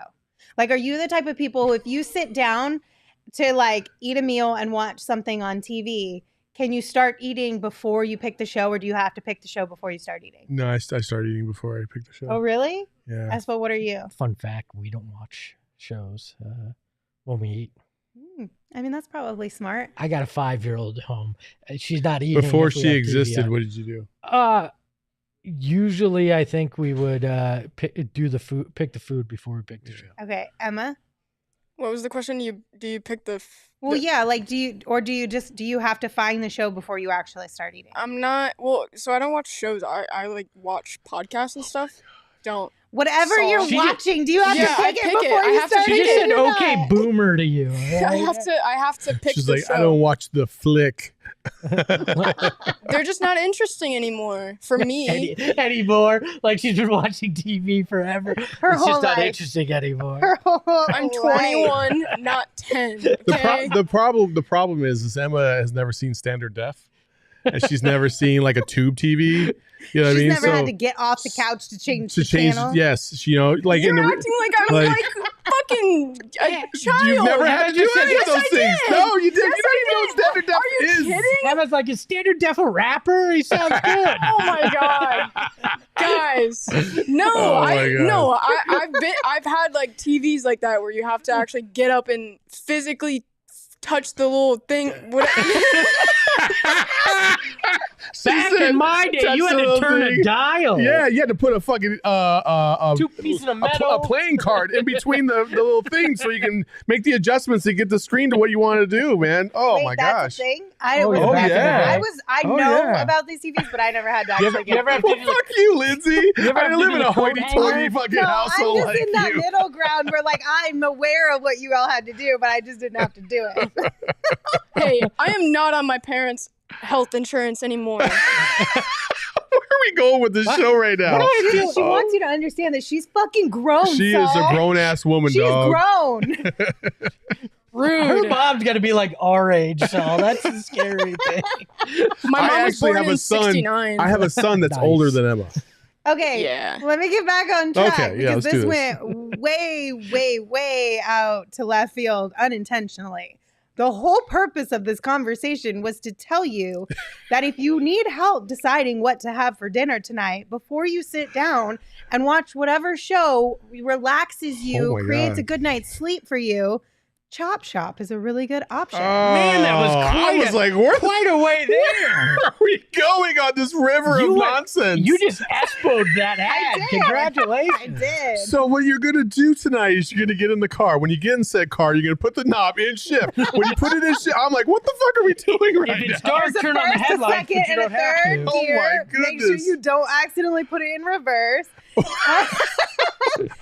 Like, are you the type of people who, if you sit down to like eat a meal and watch something on TV, can you start eating before you pick the show, or do you have to pick the show before you start eating? No, I started eating before I picked the show. Oh, really? Yeah. Espo, what are you? Fun fact, we don't watch shows when we eat. I mean, that's probably smart. I got a 5-year-old at home. She's not eating. Before if we she have TV existed, on. what did you do? Usually I think we would pick the food before we pick the show. Okay, Emma? What was the question? Do you pick the? Well, yeah, like, do you have to find the show before you actually start eating? I'm not. Well, so I don't watch shows. I like watch podcasts and stuff. Don't. Whatever So- you're She watching, do you have Yeah, to I pick it pick it. before I you have to start She pick just eating? said or okay not? boomer to you. I right? have to pick She's the like, show. I don't watch the flick. They're just not interesting anymore for me. anymore. Like she's been watching TV forever. Her It's whole just not life. interesting anymore. Her whole I'm life. 21, not 10. The, Okay. the problem is Emma has never seen standard def, and she's never seen like a tube TV. You know what I She's mean? never had to get off the couch to change the channel. Yes, she, like You're in the acting like I'm like fucking a child. you've never had to do Yes, any of those I things. did. No, you didn't. Yes, You don't even know what standard def Are you is. kidding? Emma's like, is standard def a rapper? He sounds good. Oh my god, guys! No, Oh my God. I've had like TVs like that where you have to actually get up and physically touch the little thing. Back in my day, you had to turn a dial. Yeah, you had to put a fucking Two pieces of a metal. playing card in between the little things so you can make the adjustments to get the screen to what you want to do, man. Oh Wait, my that's gosh. a thing? Oh, back in the yeah. day. I Oh, know yeah. about these TVs, but I never had to You actually ever, you ever have Well, digital- fuck you, Lindsay. ever I have live in a digital coat hoity-toity hanger? fucking No, I'm household just like in that you. middle ground where, like, I'm aware of what you all had to do, but I just didn't have to do it. Hey, I am not on my parents' health insurance anymore. Where are we going with this What? show right now? What do I feel? She wants you to understand that she's fucking grown. She is a Saul. grown-ass woman, She's dog. grown. Her Rude. mom's got to be like our age, so that's a scary thing. My I mom was actually born have in a son. 69. I have a son that's Nice. older than Emma. Okay, Yeah. let me get back on track Okay, yeah, because let's do this this. went way out to left field unintentionally. The whole purpose of this conversation was to tell you that if you need help deciding what to have for dinner tonight, before you sit down and watch whatever show relaxes you, Oh my creates God. a good night's sleep for you, Chop Shop is a really good option. Man, that was I quite was a- like, where Quite a way there. are we going on this river You of went- nonsense? You just espoed that ad. did. Congratulations. I did. So what you're gonna do tonight is you're gonna get in the car. When you get in said car, you're gonna put the knob in shift. When you put it in shift, I'm like, what the fuck are we doing right If it's now? dark, There's a turn on the first, a headlights, second, but you and a don't have third to. Oh my gear. Make sure goodness. you don't accidentally put it in reverse.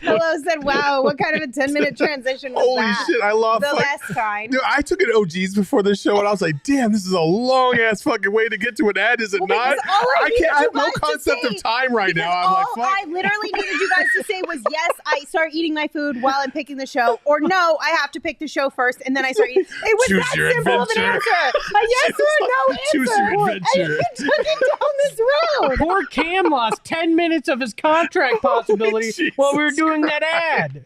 Hello said, wow, what kind of a 10-minute transition was Holy that? shit, I love The last kind. Dude, I took an OGs before this show, and I was like, damn, this is a long-ass fucking way to get to an ad, is it not? I have no concept of time right now. I'm like, fuck. I literally needed you guys to say was, yes, I start eating my food while I'm picking the show, or no, I have to pick the show first, and then I start eating. It was Choose that your simple of an adventure. answer. A yes or a no answer. Choose your adventure. And you took it down this road. Poor Cam lost 10 minutes of his contract possibility while we were doing that ad.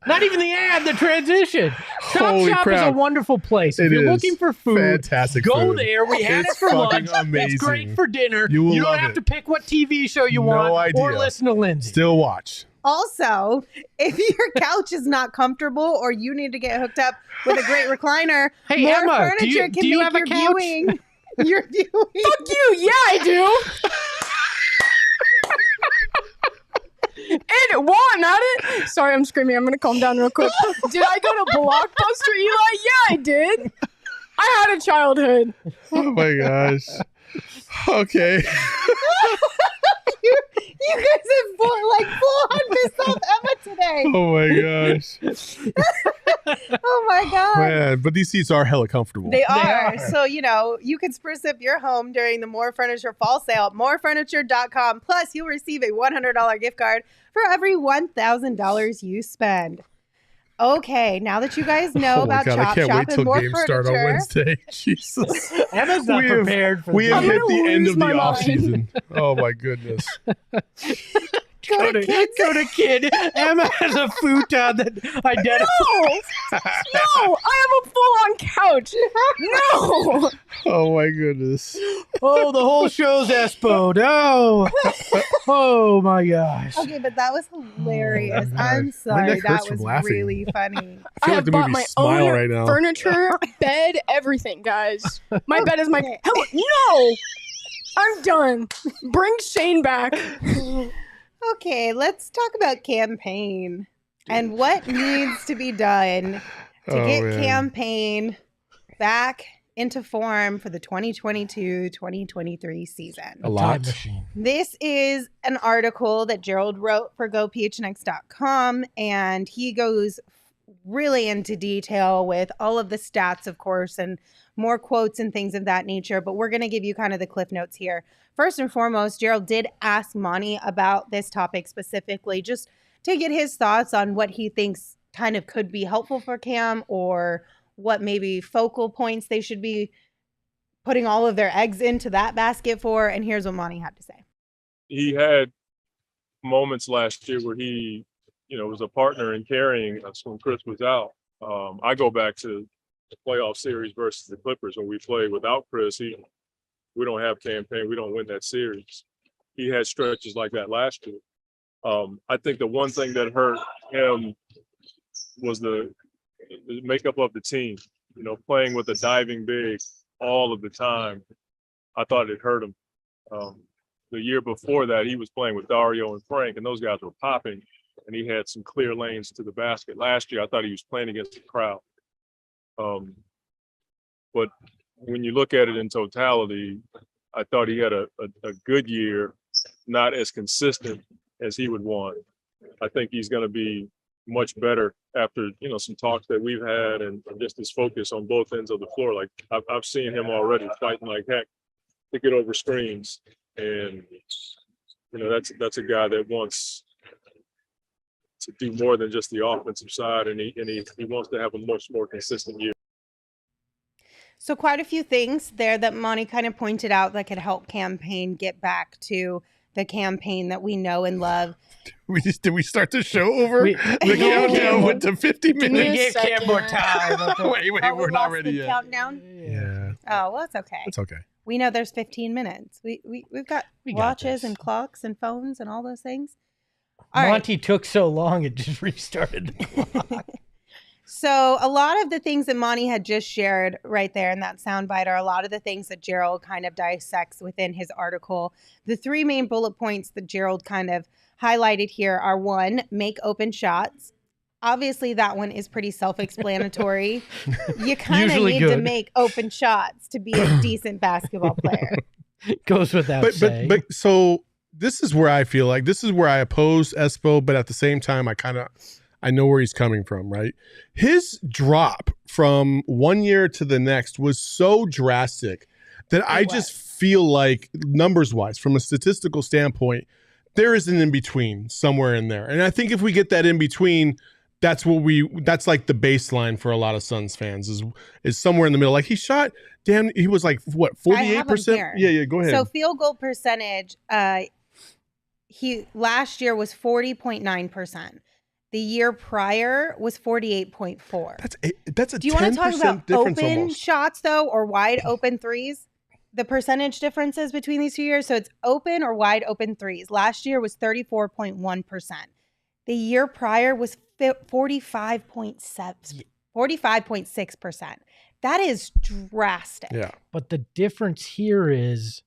Not even the ad, the transition. Chop Holy Shop is a crap. wonderful place. If It you're is. looking for food, Fantastic go food. there. We had It's it for fucking lunch. amazing. It's great for dinner. You will don't love have it. to pick what TV show you No want or idea. listen to Lindsay. Still watch. Also, if your couch is not comfortable or you need to get hooked up with a great recliner, Hey, more Emma, furniture do can you make have a your couch? viewing. Your viewing. Fuck you. Yeah, I do. And one at it. Sorry, I'm screaming. I'm gonna calm down real quick. Did I go to Blockbuster, Eli? Yeah, I did. I had a childhood. Oh my gosh. Okay. You guys have full on pissed off Emma today. Oh my gosh. Oh my god. Man, but these seats are hella comfortable. They are. are. So, you can spruce up your home during the More Furniture fall sale at morefurniture.com. Plus, you'll receive a $100 gift card for every $1,000 you spend. Okay, now that you guys know Oh my about God, I Chop can't Shop wait till and More games start on Furniture, Wednesday. Jesus. Emma's not We have- prepared for We this. have I'm hit gonna the end lose of the my off mind. season. Oh my goodness. go to kids. Go to kid. Emma has a futon that identifies. No, I have a full-on couch. No. Oh my goodness. Oh, the whole show's Espo. No. Oh my gosh. Okay, but that was hilarious. Oh, I'm my sorry. neck hurts That from was laughing. really funny. I feel I like have the bought movie my Smile own right now. furniture, bed, everything, guys. My bed is my. Hell, no. I'm done. Bring Shane back. Okay, let's talk about Cam Payne and what needs to be done to Oh, get man. Cam Payne back into form for the 2022-2023 season. A lot. Time machine. This is an article that Gerald wrote for GoPHNX.com, and he goes really into detail with all of the stats, of course, and more quotes and things of that nature. But we're going to give you kind of the cliff notes here. First and foremost, Gerald did ask Monty about this topic specifically, just to get his thoughts on what he thinks kind of could be helpful for Cam, or what maybe focal points they should be putting all of their eggs into that basket for. And here's what Monty had to say. He had moments last year where he, was a partner in carrying us when Chris was out. I go back to the playoff series versus the Clippers when we played without Chris. We don't have Cam Payne, we don't win that series. He had stretches like that last year. I think the one thing that hurt him was the makeup of the team. Playing with a diving big all of the time, I thought it hurt him. The year before that, he was playing with Dario and Frank, and those guys were popping, and he had some clear lanes to the basket. Last year, I thought he was playing against the crowd. But when you look at it in totality, I thought he had a good year, not as consistent as he would want. I think he's going to be much better after, some talks that we've had and just his focus on both ends of the floor. Like I've seen him already fighting like heck to get over screens. And, that's a guy that wants to do more than just the offensive side. And he wants to have a much more consistent year. So quite a few things there that Monty kind of pointed out that could help Cam Payne get back to the Cam Payne that we know and love. Did we start the show over? We- The countdown went to 50 me minutes. a We gave Cam more time. Wait, Oh, we we're not lost ready the yet. Countdown. Yeah, Oh, well, it's okay. it's okay. We know there's 15 minutes. We've got We got watches this. and clocks and phones and all those things. All right. Monty took so long, it just restarted the clock. So a lot of the things that Monty had just shared right there in that soundbite are a lot of the things that Gerald kind of dissects within his article. The three main bullet points that Gerald kind of highlighted here are: one, make open shots. Obviously, that one is pretty self-explanatory. You kind of Usually need to good. make open shots to be a decent basketball player. Goes without saying. But so this is where I feel like this is where I oppose Espo, but at the same time, I know where he's coming from, right? His drop from one year to the next was so drastic that I just feel like, numbers wise, from a statistical standpoint, there is an in between somewhere in there. And I think if we get that in between, that's like the baseline for a lot of Suns fans is somewhere in the middle. Like he was like, what, 48%? Yeah, go ahead. So field goal percentage, he last year was 40.9%. The year prior was 48.4. That's a 10% difference. Do you want to talk about open almost shots though, or wide open threes? The percentage differences between these 2 years. So it's open or wide open threes. Last year was 34.1%. The year prior was 45.6%. That is drastic. Yeah. But the difference here is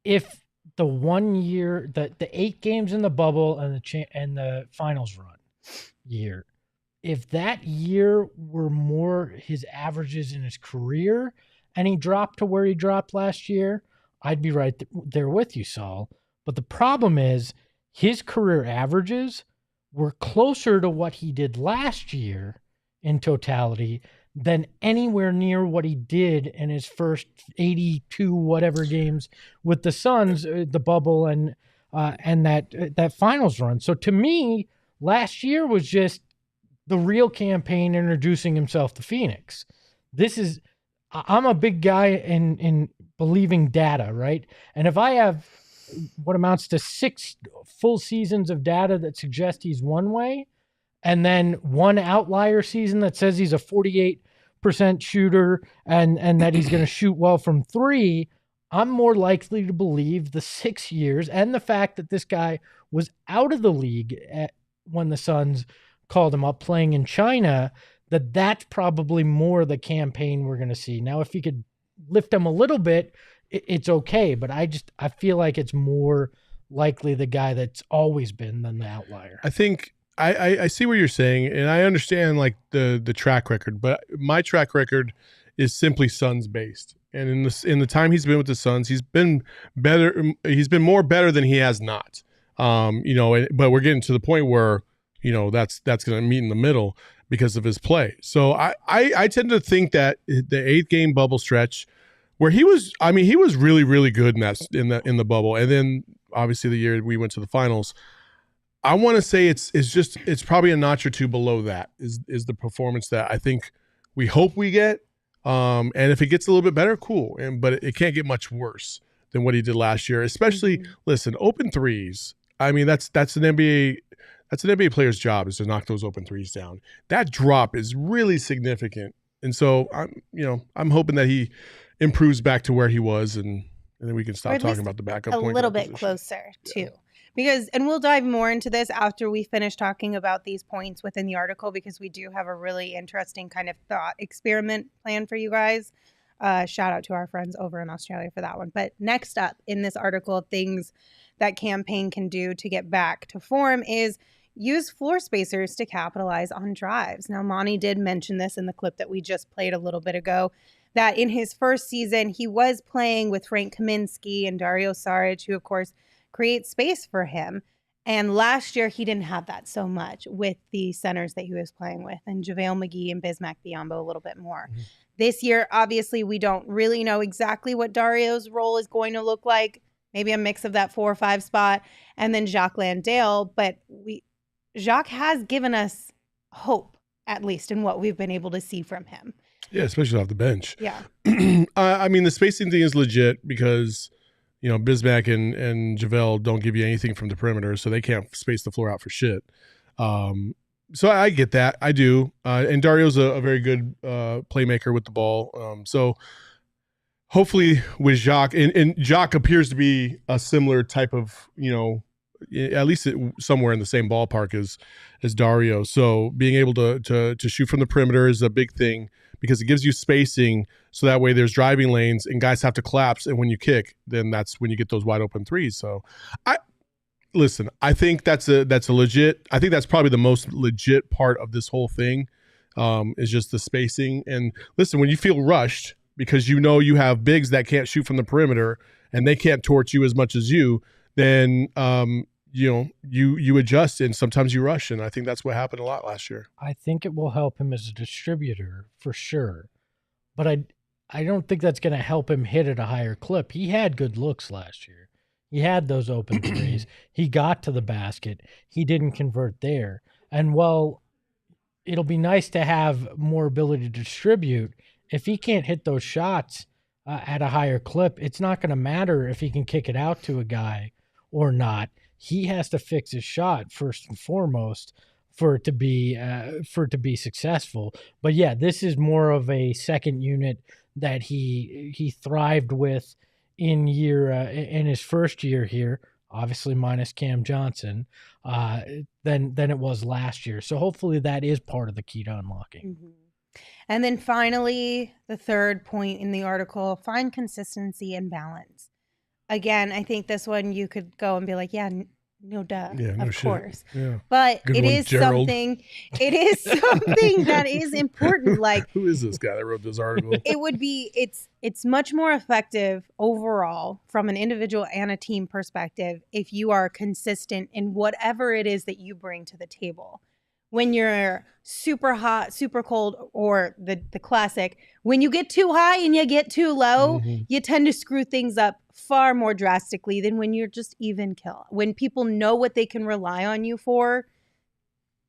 if the 1 year, the 8 games in the bubble and the finals run year, if that year were more his averages in his career and he dropped to where he dropped last year, I'd be right there with you, Saul. But the problem is his career averages were closer to what he did last year in totality than anywhere near what he did in his first 82 whatever games with the Suns, the bubble and that finals run. So to me, last year was just the real Cam Payne introducing himself to Phoenix. I'm a big guy in believing data, right? And if I have what amounts to 6 full seasons of data that suggest he's one way, and then one outlier season that says he's a 48% shooter and that he's going to shoot well from 3, I'm more likely to believe the 6 years and the fact that this guy was out of the league when the Suns called him up playing in China, that's probably more the Cam Payne we're going to see. Now, if you could lift him a little bit, it's okay, but I feel like it's more likely the guy that's always been than the outlier. I think I see what you're saying, and I understand like the track record, but my track record is simply Suns based. And in the time he's been with the Suns, he's been better. He's been more better than he has not. But we're getting to the point where that's going to meet in the middle because of his play. So I tend to think that the 8-game bubble stretch where he was really, really good in the bubble, and then obviously the year we went to the finals, I want to say it's probably a notch or two below that is the performance that I think we hope we get. And if it gets a little bit better, cool. But it can't get much worse than what he did last year, especially listen, open threes. I mean, that's an NBA player's job is to knock those open threes down. That drop is really significant. And so I'm hoping that he improves back to where he was, and then we can stop talking about the backup point. A little bit closer too. Because, and we'll dive more into this after we finish talking about these points within the article, because we do have a really interesting kind of thought experiment planned for you guys. Shout out to our friends over in Australia for that one. But next up in this article, things that Cam Payne can do to get back to form is use floor spacers to capitalize on drives. Now, Monty did mention this in the clip that we just played a little bit ago, that in his first season, he was playing with Frank Kaminsky and Dario Saric, who, of course, create space for him. And last year, he didn't have that so much with the centers that he was playing with, and JaVale McGee and Bismack Biyombo a little bit more. Mm-hmm. This year, obviously, we don't really know exactly what Dario's role is going to look like. Maybe a mix of that 4 or 5 spot, and then Jacques Landale. But Jacques has given us hope, at least in what we've been able to see from him. Yeah, especially off the bench. Yeah. I mean, the spacing thing is legit because Bismack and JaVale don't give you anything from the perimeter, so they can't space the floor out for shit. So I get that. I do. And Dario's a very good playmaker with the ball. So hopefully with Jacques, and Jacques appears to be a similar type of, at least somewhere in the same ballpark as Dario. So being able to shoot from the perimeter is a big thing because it gives you spacing, so that way there's driving lanes and guys have to collapse, and when you kick, then that's when you get those wide open threes. So I think that's a legit. I think that's probably the most legit part of this whole thing, is just the spacing. And listen, when you feel rushed because you have bigs that can't shoot from the perimeter and they can't torch you as much as you, then you adjust, and sometimes you rush, and I think that's what happened a lot last year. I think it will help him as a distributor for sure, but I don't think that's going to help him hit at a higher clip. He had good looks last year. He had those open threes. He got to the basket. He didn't convert there. And while it'll be nice to have more ability to distribute, if he can't hit those shots at a higher clip, it's not going to matter if he can kick it out to a guy or not. He has to fix his shot first and foremost for it to be successful. But yeah, this is more of a second unit that he thrived with in his first year here, obviously minus Cam Johnson, than it was last year. So hopefully that is part of the key to unlocking. Mm-hmm. And then finally, the third point in the article, find consistency and balance. Again, I think this one you could go and be like, yeah, no duh, of course. Yeah. But Good it one, is Gerald. something that is important. Like, who is this guy that wrote this article? It's much more effective overall from an individual and a team perspective if you are consistent in whatever it is that you bring to the table. When you're super hot, super cold, or the classic, when you get too high and you get too low, you tend to screw things up far more drastically than when you're just even kill. When people know what they can rely on you for,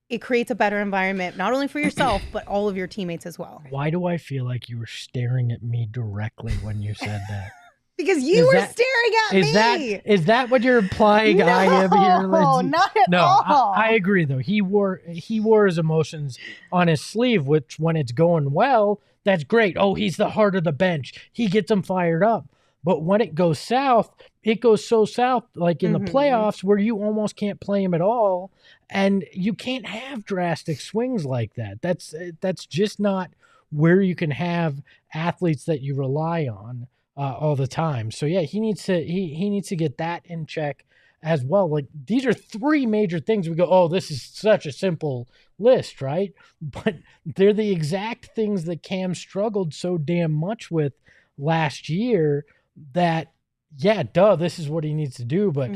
it creates a better environment, not only for yourself, but all of your teammates as well. Why do I feel like you were staring at me directly when you said that? Because you were staring at me. Is that what you're implying? No, I am here, Lindsay? not at all. I agree though. He wore his emotions on his sleeve, which when it's going well, that's great. Oh, he's the heart of the bench. He gets them fired up. But when it goes south, it goes so south, like in the playoffs where you almost can't play him at all. And you can't have drastic swings like that. That's just not where you can have athletes that you rely on all the time. So yeah, he needs to get that in check as well. Like, these are three major things we go, oh, this is such a simple list, right? But they're the exact things that Cam struggled so damn much with last year that, yeah, duh, this is what he needs to do. But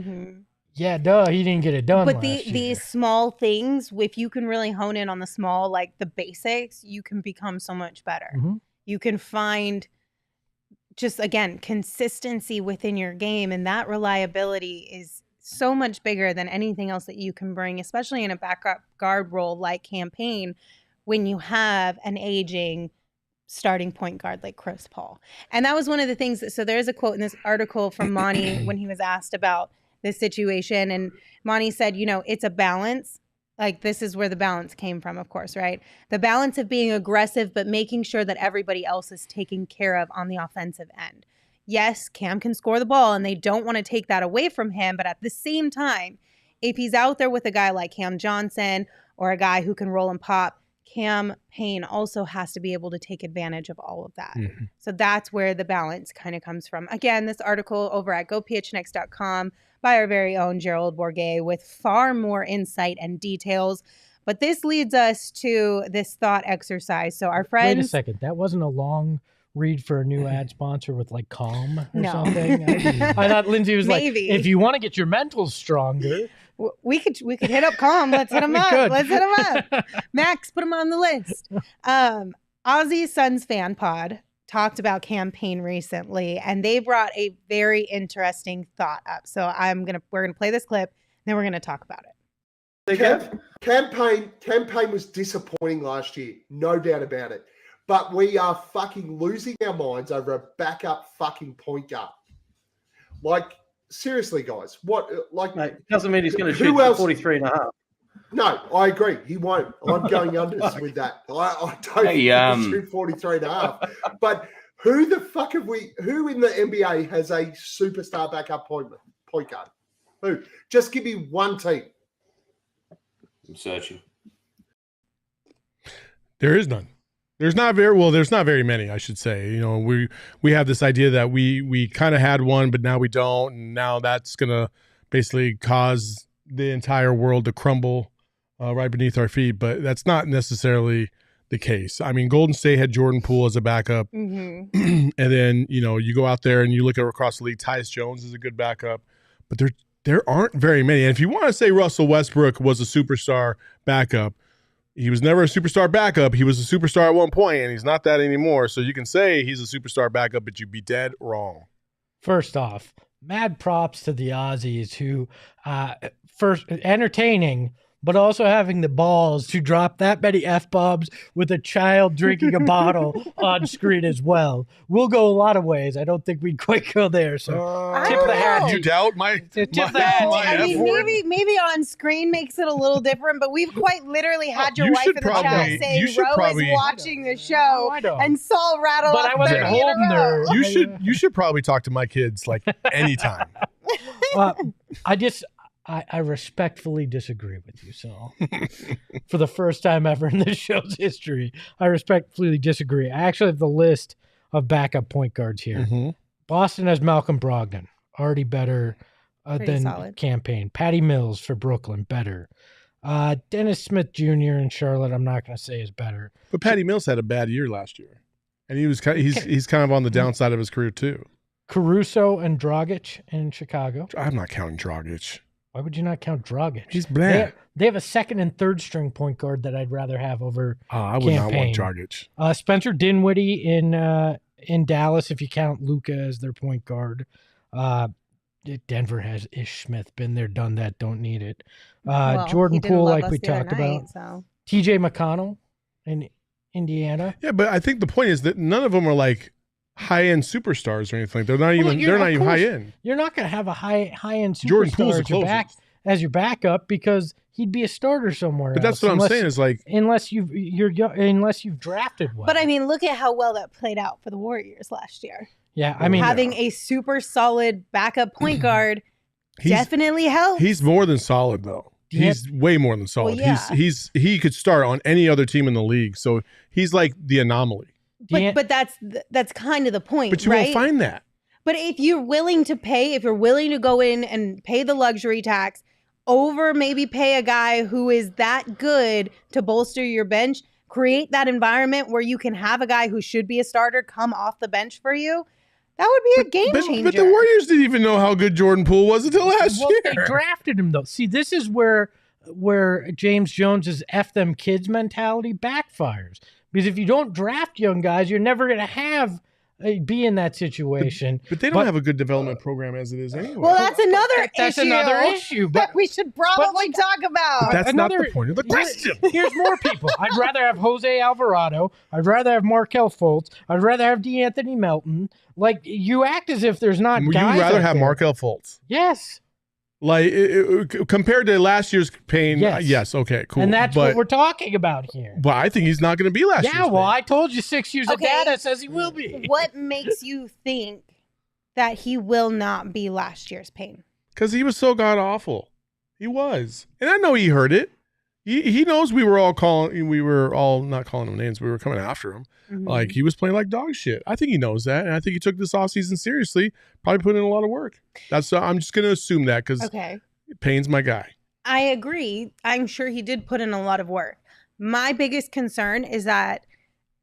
yeah, duh, he didn't get it done. But these small things, if you can really hone in on the small, like the basics, you can become so much better. You can find just, again, consistency within your game, and that reliability is so much bigger than anything else that you can bring, especially in a backup guard role like Cam Payne, when you have an aging starting point guard like Chris Paul. And that was one of the things so there's a quote in this article from Monty when he was asked about this situation, and Monty said, it's a balance. Like, this is where the balance came from, of course, right? The balance of being aggressive, but making sure that everybody else is taken care of on the offensive end. Yes, Cam can score the ball, and they don't want to take that away from him. But at the same time, if he's out there with a guy like Cam Johnson or a guy who can roll and pop, Cam Payne also has to be able to take advantage of all of that. So that's where the balance kind of comes from. Again, this article over at gophnx.com by our very own Gerald Bourget with far more insight and details. But this leads us to this thought exercise. So our friends... Wait a second. That wasn't a long read for a new ad sponsor with like Calm or No. something? I thought Lindsay was Maybe. like, if you want to get your mentals stronger... We could hit up Calm. Let's hit him up. could. Let's hit him up. Max, put him on the list. Aussie Suns Fan Pod talked about Cam Payne recently, and they brought a very interesting thought up. So we're gonna play this clip, then we're gonna talk about it. Cam Payne was disappointing last year, no doubt about it. But we are fucking losing our minds over a backup fucking point guard. Like, seriously, guys, what? Like, Mate, doesn't mean he's going to who shoot else- 43 and a half. No, I agree. He won't. I'm going unders with that. I don't think he can shoot 43 and a half. But who the fuck who in the NBA has a superstar backup point guard? Who? Just give me one team. I'm searching. There is none. There's not very many, I should say. We have this idea that we kind of had one, but now we don't, and now that's gonna basically cause the entire world to crumble right beneath our feet. But that's not necessarily the case. I mean, Golden State had Jordan Poole as a backup, and then you go out there and you look at across the league. Tyus Jones is a good backup, but there aren't very many. And if you want to say Russell Westbrook was a superstar backup, he was never a superstar backup. He was a superstar at one point, and he's not that anymore. So you can say he's a superstar backup, but you'd be dead wrong. First off, mad props to the Aussies who first entertaining, but also having the balls to drop that many F-bombs with a child drinking a bottle on screen as well. We'll go a lot of ways. I don't think we'd quite go there. So tip the hat. You doubt my Tip the hat. I mean, maybe on screen makes it a little different, but we've quite literally had your wife in the chat say Ro is watching the show and Saul rattle but off I wasn't 30 in a holding row. her. You should probably talk to my kids like anytime. I respectfully disagree with you, Saul. For the first time ever in this show's history, I respectfully disagree. I actually have the list of backup point guards here. Mm-hmm. Boston has Malcolm Brogdon, already better than solid. Cam Payne. Patty Mills for Brooklyn, better. Dennis Smith Jr. in Charlotte, I'm not going to say is better. But Patty Mills had a bad year last year, and he's kind of on the downside of his career too. Caruso and Dragic in Chicago. I'm not counting Dragic. Why would you not count Dragic? He's bad. They have a second and third string point guard that I'd rather have over I would not want Payne. Dragic. Spencer Dinwiddie in Dallas, if you count Luka as their point guard. Denver has Ish Smith. Been there, done that. Don't need it. Jordan Poole, like we talked about. TJ McConnell in Indiana. Yeah, but I think the point is that none of them are like high-end superstars or anything. They're not even high-end. You're not going to have a high-end Jordan Poole's superstar as your backup because he'd be a starter somewhere. But that's what I'm saying is like unless you've drafted well. But I mean, look at how well that played out for the Warriors last year. Yeah, I mean, having a super solid backup point guard definitely helps. He's more than solid though. He's way more than solid. Well, yeah. He could start on any other team in the league. So he's like the anomaly. But that's kind of the point, But you right? won't find that. But if you're willing to pay, if you're willing to go in and pay the luxury tax over maybe pay a guy who is that good to bolster your bench, create that environment where you can have a guy who should be a starter come off the bench for you, that would be a game changer. But the Warriors didn't even know how good Jordan Poole was until last year. They drafted him though. See, this is where James Jones's F them kids mentality backfires. Because if you don't draft young guys, you're never going to be in that situation. But they don't have a good development program as it is anyway. Well, that's another issue. But we should probably talk about. But that's not the point of the question. Here's more people. I'd rather have Jose Alvarado. I'd rather have Markelle Fultz. I'd rather have DeAnthony Melton. Like, you act as if there's not guys. You'd rather have Markelle Fultz. Yes. Like compared to last year's Payne, yes, okay, cool. And that's what we're talking about here. But I think he's not going to be last year's Payne. I told you 6 years of data says he will be. What makes you think that he will not be last year's Payne? Because he was so god awful. He was, and I know he heard it. He knows we were all not calling him names. We were coming after him. Mm-hmm. Like he was playing like dog shit. I think he knows that, and I think he took this offseason seriously. Probably put in a lot of work. I'm just going to assume that because Payne's my guy. I agree. I'm sure he did put in a lot of work. My biggest concern is that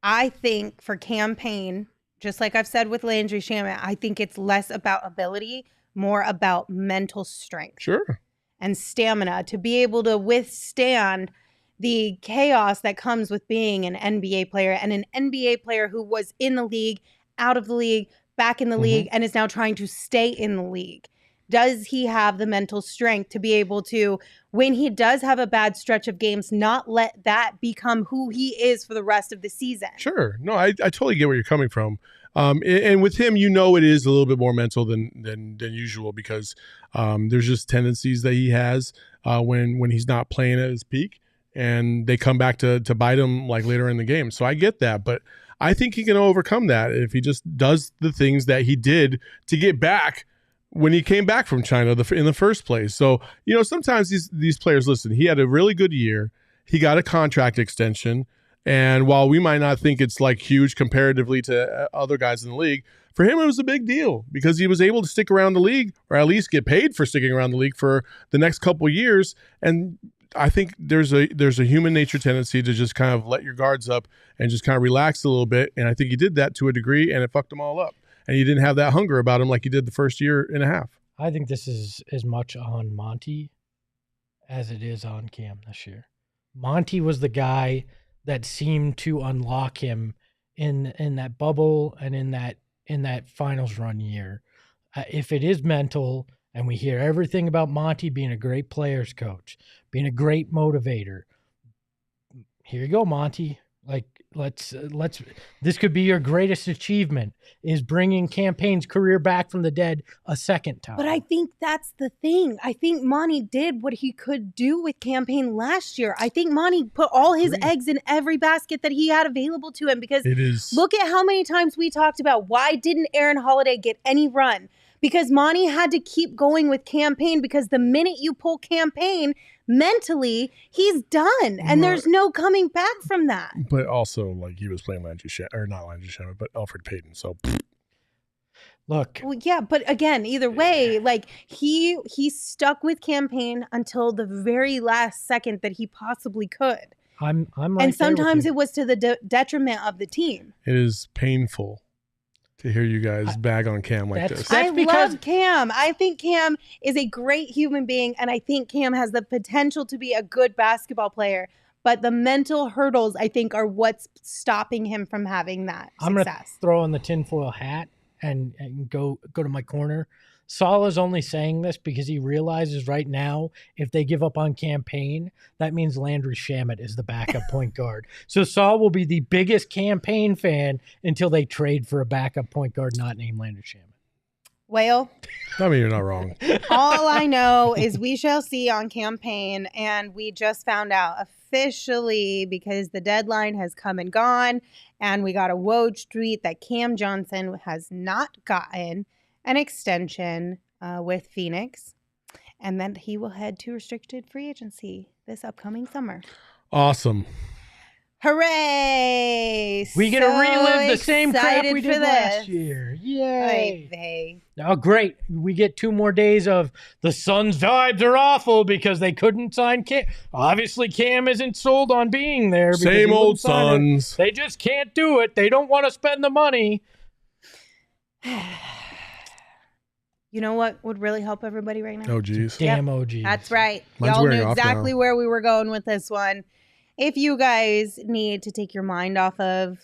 I think for Cam Payne, just like I've said with Landry Shamet, I think it's less about ability, more about mental strength. Sure. And stamina to be able to withstand the chaos that comes with being an NBA player and an NBA player who was in the league, out of the league, back in the league, and is now trying to stay in the league. Does he have the mental strength to be able to, when he does have a bad stretch of games, not let that become who he is for the rest of the season? Sure. No, I totally get where you're coming from. And with him, it is a little bit more mental than usual because there's just tendencies that he has when he's not playing at his peak, and they come back to bite him like later in the game. So I get that, but I think he can overcome that if he just does the things that he did to get back when he came back from China in the first place. So, sometimes these players, listen, he had a really good year. He got a contract extension. And while we might not think it's like huge comparatively to other guys in the league, for him it was a big deal because he was able to stick around the league, or at least get paid for sticking around the league for the next couple of years. And I think there's a human nature tendency to just kind of let your guards up and just kind of relax a little bit. And I think he did that to a degree, and it fucked them all up. And he didn't have that hunger about him like he did the first year and a half. I think this is as much on Monty as it is on Cam this year. Monty was the guy that seemed to unlock him in that bubble and in that finals run year. If it is mental, and we hear everything about Monty being a great players coach, being a great motivator, here you go, Monty. Like, let's this could be your greatest achievement, is bringing Cam Payne's career back from the dead a second time. But I think that's the thing. I think Monty did what he could do with Cam Payne last year. I think Monty put all his eggs in every basket that he had available to him, because look at how many times we talked about why didn't Aaron Holiday get any run? Because Monty had to keep going with Cam Payne, because the minute you pull Cam Payne, mentally, he's done. And there's no coming back from that. But also, like, he was playing not Landry Shamet, but Alfred Payton. So, look. Well, yeah, but again, either way, like, he stuck with Cam Payne until the very last second that he possibly could. I'm right. And sometimes it was to the detriment of the team. It is painful to hear you guys bag on Cam like this. I love Cam. I think Cam is a great human being, and I think Cam has the potential to be a good basketball player. But the mental hurdles, I think, are what's stopping him from having that success. I'm going to throw on the tinfoil hat and go to my corner. Saul is only saying this because he realizes right now, if they give up on Cam Payne, that means Landry Shamet is the backup point guard. So Saul will be the biggest Cam Payne fan until they trade for a backup point guard not named Landry Shamet. Well, I mean, you're not wrong. All I know is we shall see on Cam Payne, and we just found out officially, because the deadline has come and gone, and we got a Woj tweet that Cam Johnson has not gotten an extension with Phoenix, and then he will head to restricted free agency this upcoming summer. Awesome. Hooray! We get to relive the same crap we did last year. Yay. Oh, great. We get 2 more days of the Suns' vibes are awful because they couldn't sign Cam. Obviously, Cam isn't sold on being there. Same old Suns. They just can't do it. They don't want to spend the money. You know what would really help everybody right now? OGs. Damn OGs. That's right. Mine's Y'all wearing knew off exactly now. where we were going with this one. If you guys need to take your mind off of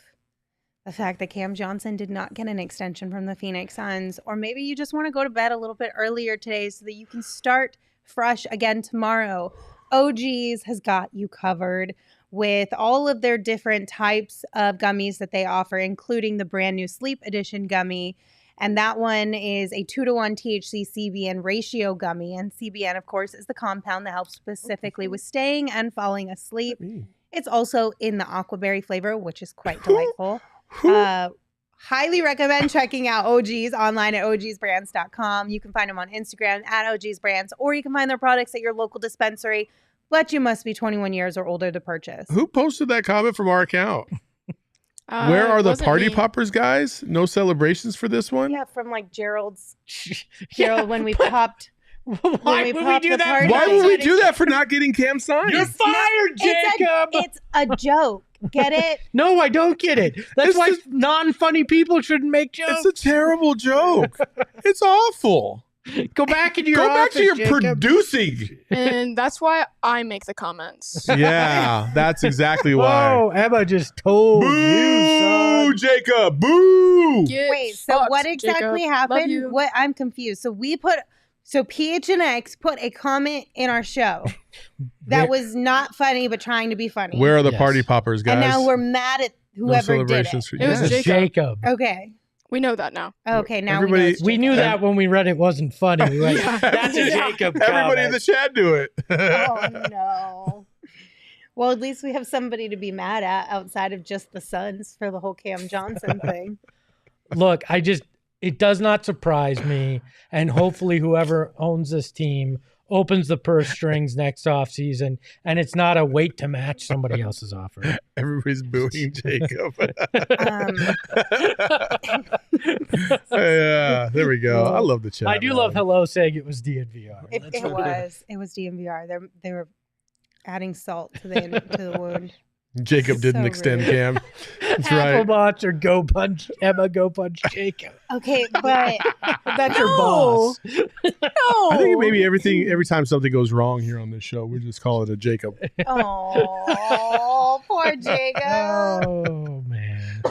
the fact that Cam Johnson did not get an extension from the Phoenix Suns, or maybe you just want to go to bed a little bit earlier today so that you can start fresh again tomorrow, OGs has got you covered with all of their different types of gummies that they offer, including the brand new Sleep Edition gummy. And that one is a 2-to-1 THC CBN ratio gummy. And CBN, of course, is the compound that helps specifically with staying and falling asleep. It's also in the aquaberry flavor, which is quite delightful. Highly recommend checking out OGs online at ogsbrands.com. You can find them on Instagram at ogsbrands, or you can find their products at your local dispensary, but you must be 21 years or older to purchase. Who posted that comment from our account? Where are the party poppers, guys? No celebrations for this one? Yeah, from like Gerald's. Gerald, when we popped. Why would we do that? Why would we do that for not getting Cam signed? You're fired, Jacob. It's a joke. Get it? No, I don't get it. That's why non-funny people shouldn't make jokes. It's a terrible joke. It's awful. Go back into your Go back office, to your Jacob. producing. And that's why I make the comments. Yeah, that's exactly why. Oh, Emma just told Boo, you, son. Jacob. Boo. Wait, so what exactly happened? What I'm confused. So PHNX put a comment in our show that was not funny, but trying to be funny. Where are the party poppers, guys? And now we're mad at whoever did it. It was Jacob. Okay. We know that now. Okay, now we knew that when we read it wasn't funny. We went, that's a Jacob comment. Everybody in the chat do it. Oh, no. Well, at least we have somebody to be mad at outside of just the Suns for the whole Cam Johnson thing. Look, it does not surprise me. And hopefully whoever owns this team opens the purse strings next offseason, and it's not a wait to match somebody else's offer. Everybody's booing Jacob. Yeah, there we go. I love the chat. I do love Hello saying it was DNVR. It was DNVR. They were adding salt to the wound. Jacob didn't So extend rude. Cam. That's right. Applebots or go punch Emma, go punch Jacob. Okay, but That's your boss. No. I think maybe every time something goes wrong here on this show, we just call it a Jacob. oh, poor Jacob. Oh, man.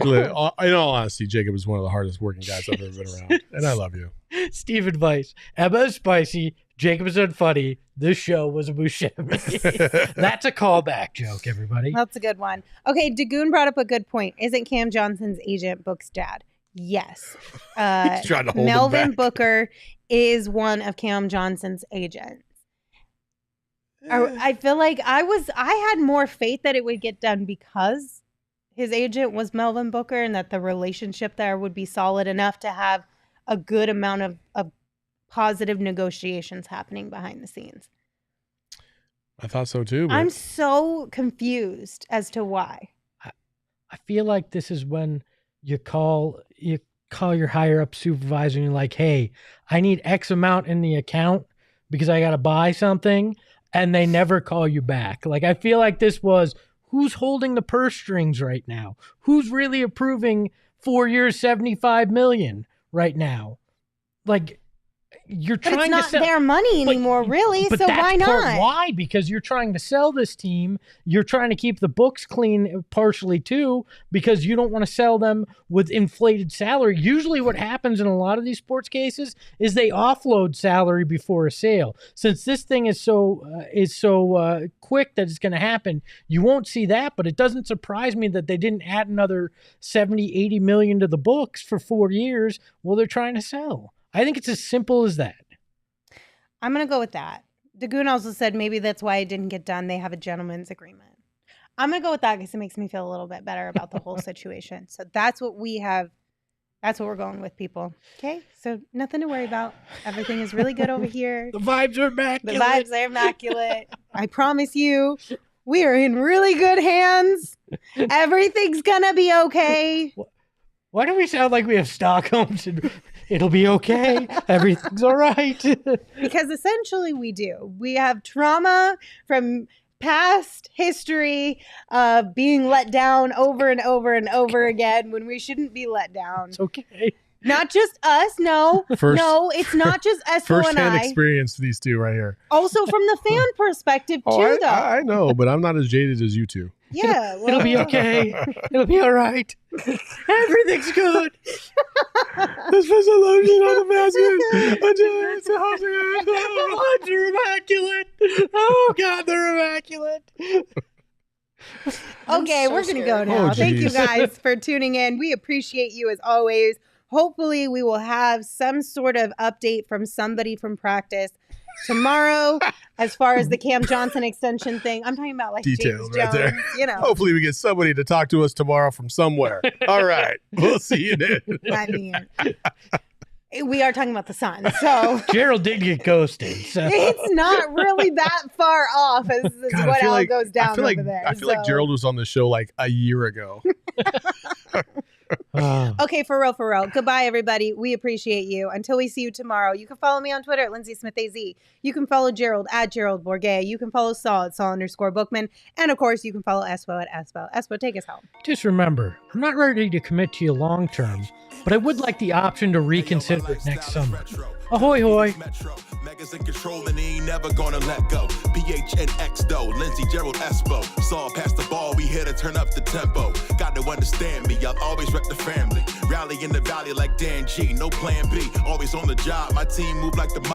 In all honesty, Jacob is one of the hardest working guys I've ever been around, and I love you. Steve advice. Emma is spicy. Jacob is unfunny. This show was a Buscemi. That's a callback joke, everybody. That's a good one. Okay, Dagoon brought up a good point. Isn't Cam Johnson's agent Book's dad? Yes. He's trying to hold him Melvin back. Booker is one of Cam Johnson's agents. I feel like I had more faith that it would get done because his agent was Melvin Booker and that the relationship there would be solid enough to have a good amount of positive negotiations happening behind the scenes. I thought so too. But I'm so confused as to why. I feel like this is when you call your higher up supervisor and you're like, hey, I need X amount in the account because I got to buy something. And they never call you back. Like, I feel like this was who's holding the purse strings right now? Who's really approving 4 years, $75 million right now? Like, you're But trying it's to not their money anymore, really. But So that's why part not? why? Because you're trying to sell this team. You're trying to keep the books clean partially too, because you don't want to sell them with inflated salary. Usually what happens in a lot of these sports cases is they offload salary before a sale. Since this thing is so quick that it's going to happen, you won't see that, but it doesn't surprise me that they didn't add another 70, 80 million to the books for 4 years while they're trying to sell. I think it's as simple as that. I'm going to go with that. Dagoon also said maybe that's why it didn't get done. They have a gentleman's agreement. I'm going to go with that because it makes me feel a little bit better about the whole situation. So that's what we have. That's what we're going with, people. Okay? So nothing to worry about. Everything is really good over here. The vibes are The immaculate. vibes are immaculate. I promise you, we are in really good hands. Everything's going to be okay. Why do we sound like we have Stockholm syndrome? It'll be okay. Everything's all right. Because essentially we do. We have trauma from past history of being let down over and over and over again when we shouldn't be let down. It's okay. Not just us. No, it's not just Espo and First-hand I. experience, these two right here. Also from the fan perspective too, though. I know, but I'm not as jaded as you two. Yeah. Well, It'll be okay. It'll be all right. Everything's good. This was a lotion on the basket. They're immaculate. Oh, God, they're immaculate. Okay, so we're going to go scared. now. Oh, Thank you geez. guys for tuning in. We appreciate you as always. Hopefully, we will have some sort of update from somebody from practice tomorrow as far as the Cam Johnson extension thing. I'm talking about like Details James right Jones, there. you know. Hopefully we get somebody to talk to us tomorrow from somewhere. All right. We'll see you then. I mean, we are talking about the Suns, so Gerald did get ghosted. So. it's not really that far off as God, what all goes down over there. I feel like Gerald was on the show like a year ago. Okay, for real. Goodbye, everybody. We appreciate you. Until we see you tomorrow, you can follow me on Twitter at LindsaySmithAZ. You can follow Gerald at Gerald Bourget. You can follow Saul at Saul_Bookman. And of course, you can follow Espo at Espo. Espo, take us home. Just remember, I'm not ready to commit to you long term, but I would like the option to reconsider it next summer. Ahoy, hoy. Megas in control and he ain't never gonna let go. PHNX though, Lindsay, Gerald, Espo. Saw past the ball, we here to turn up the tempo. Got to understand me, I'll always wreck the family. Rally in the valley like Dan G, no plan B. Always on the job, my team move like the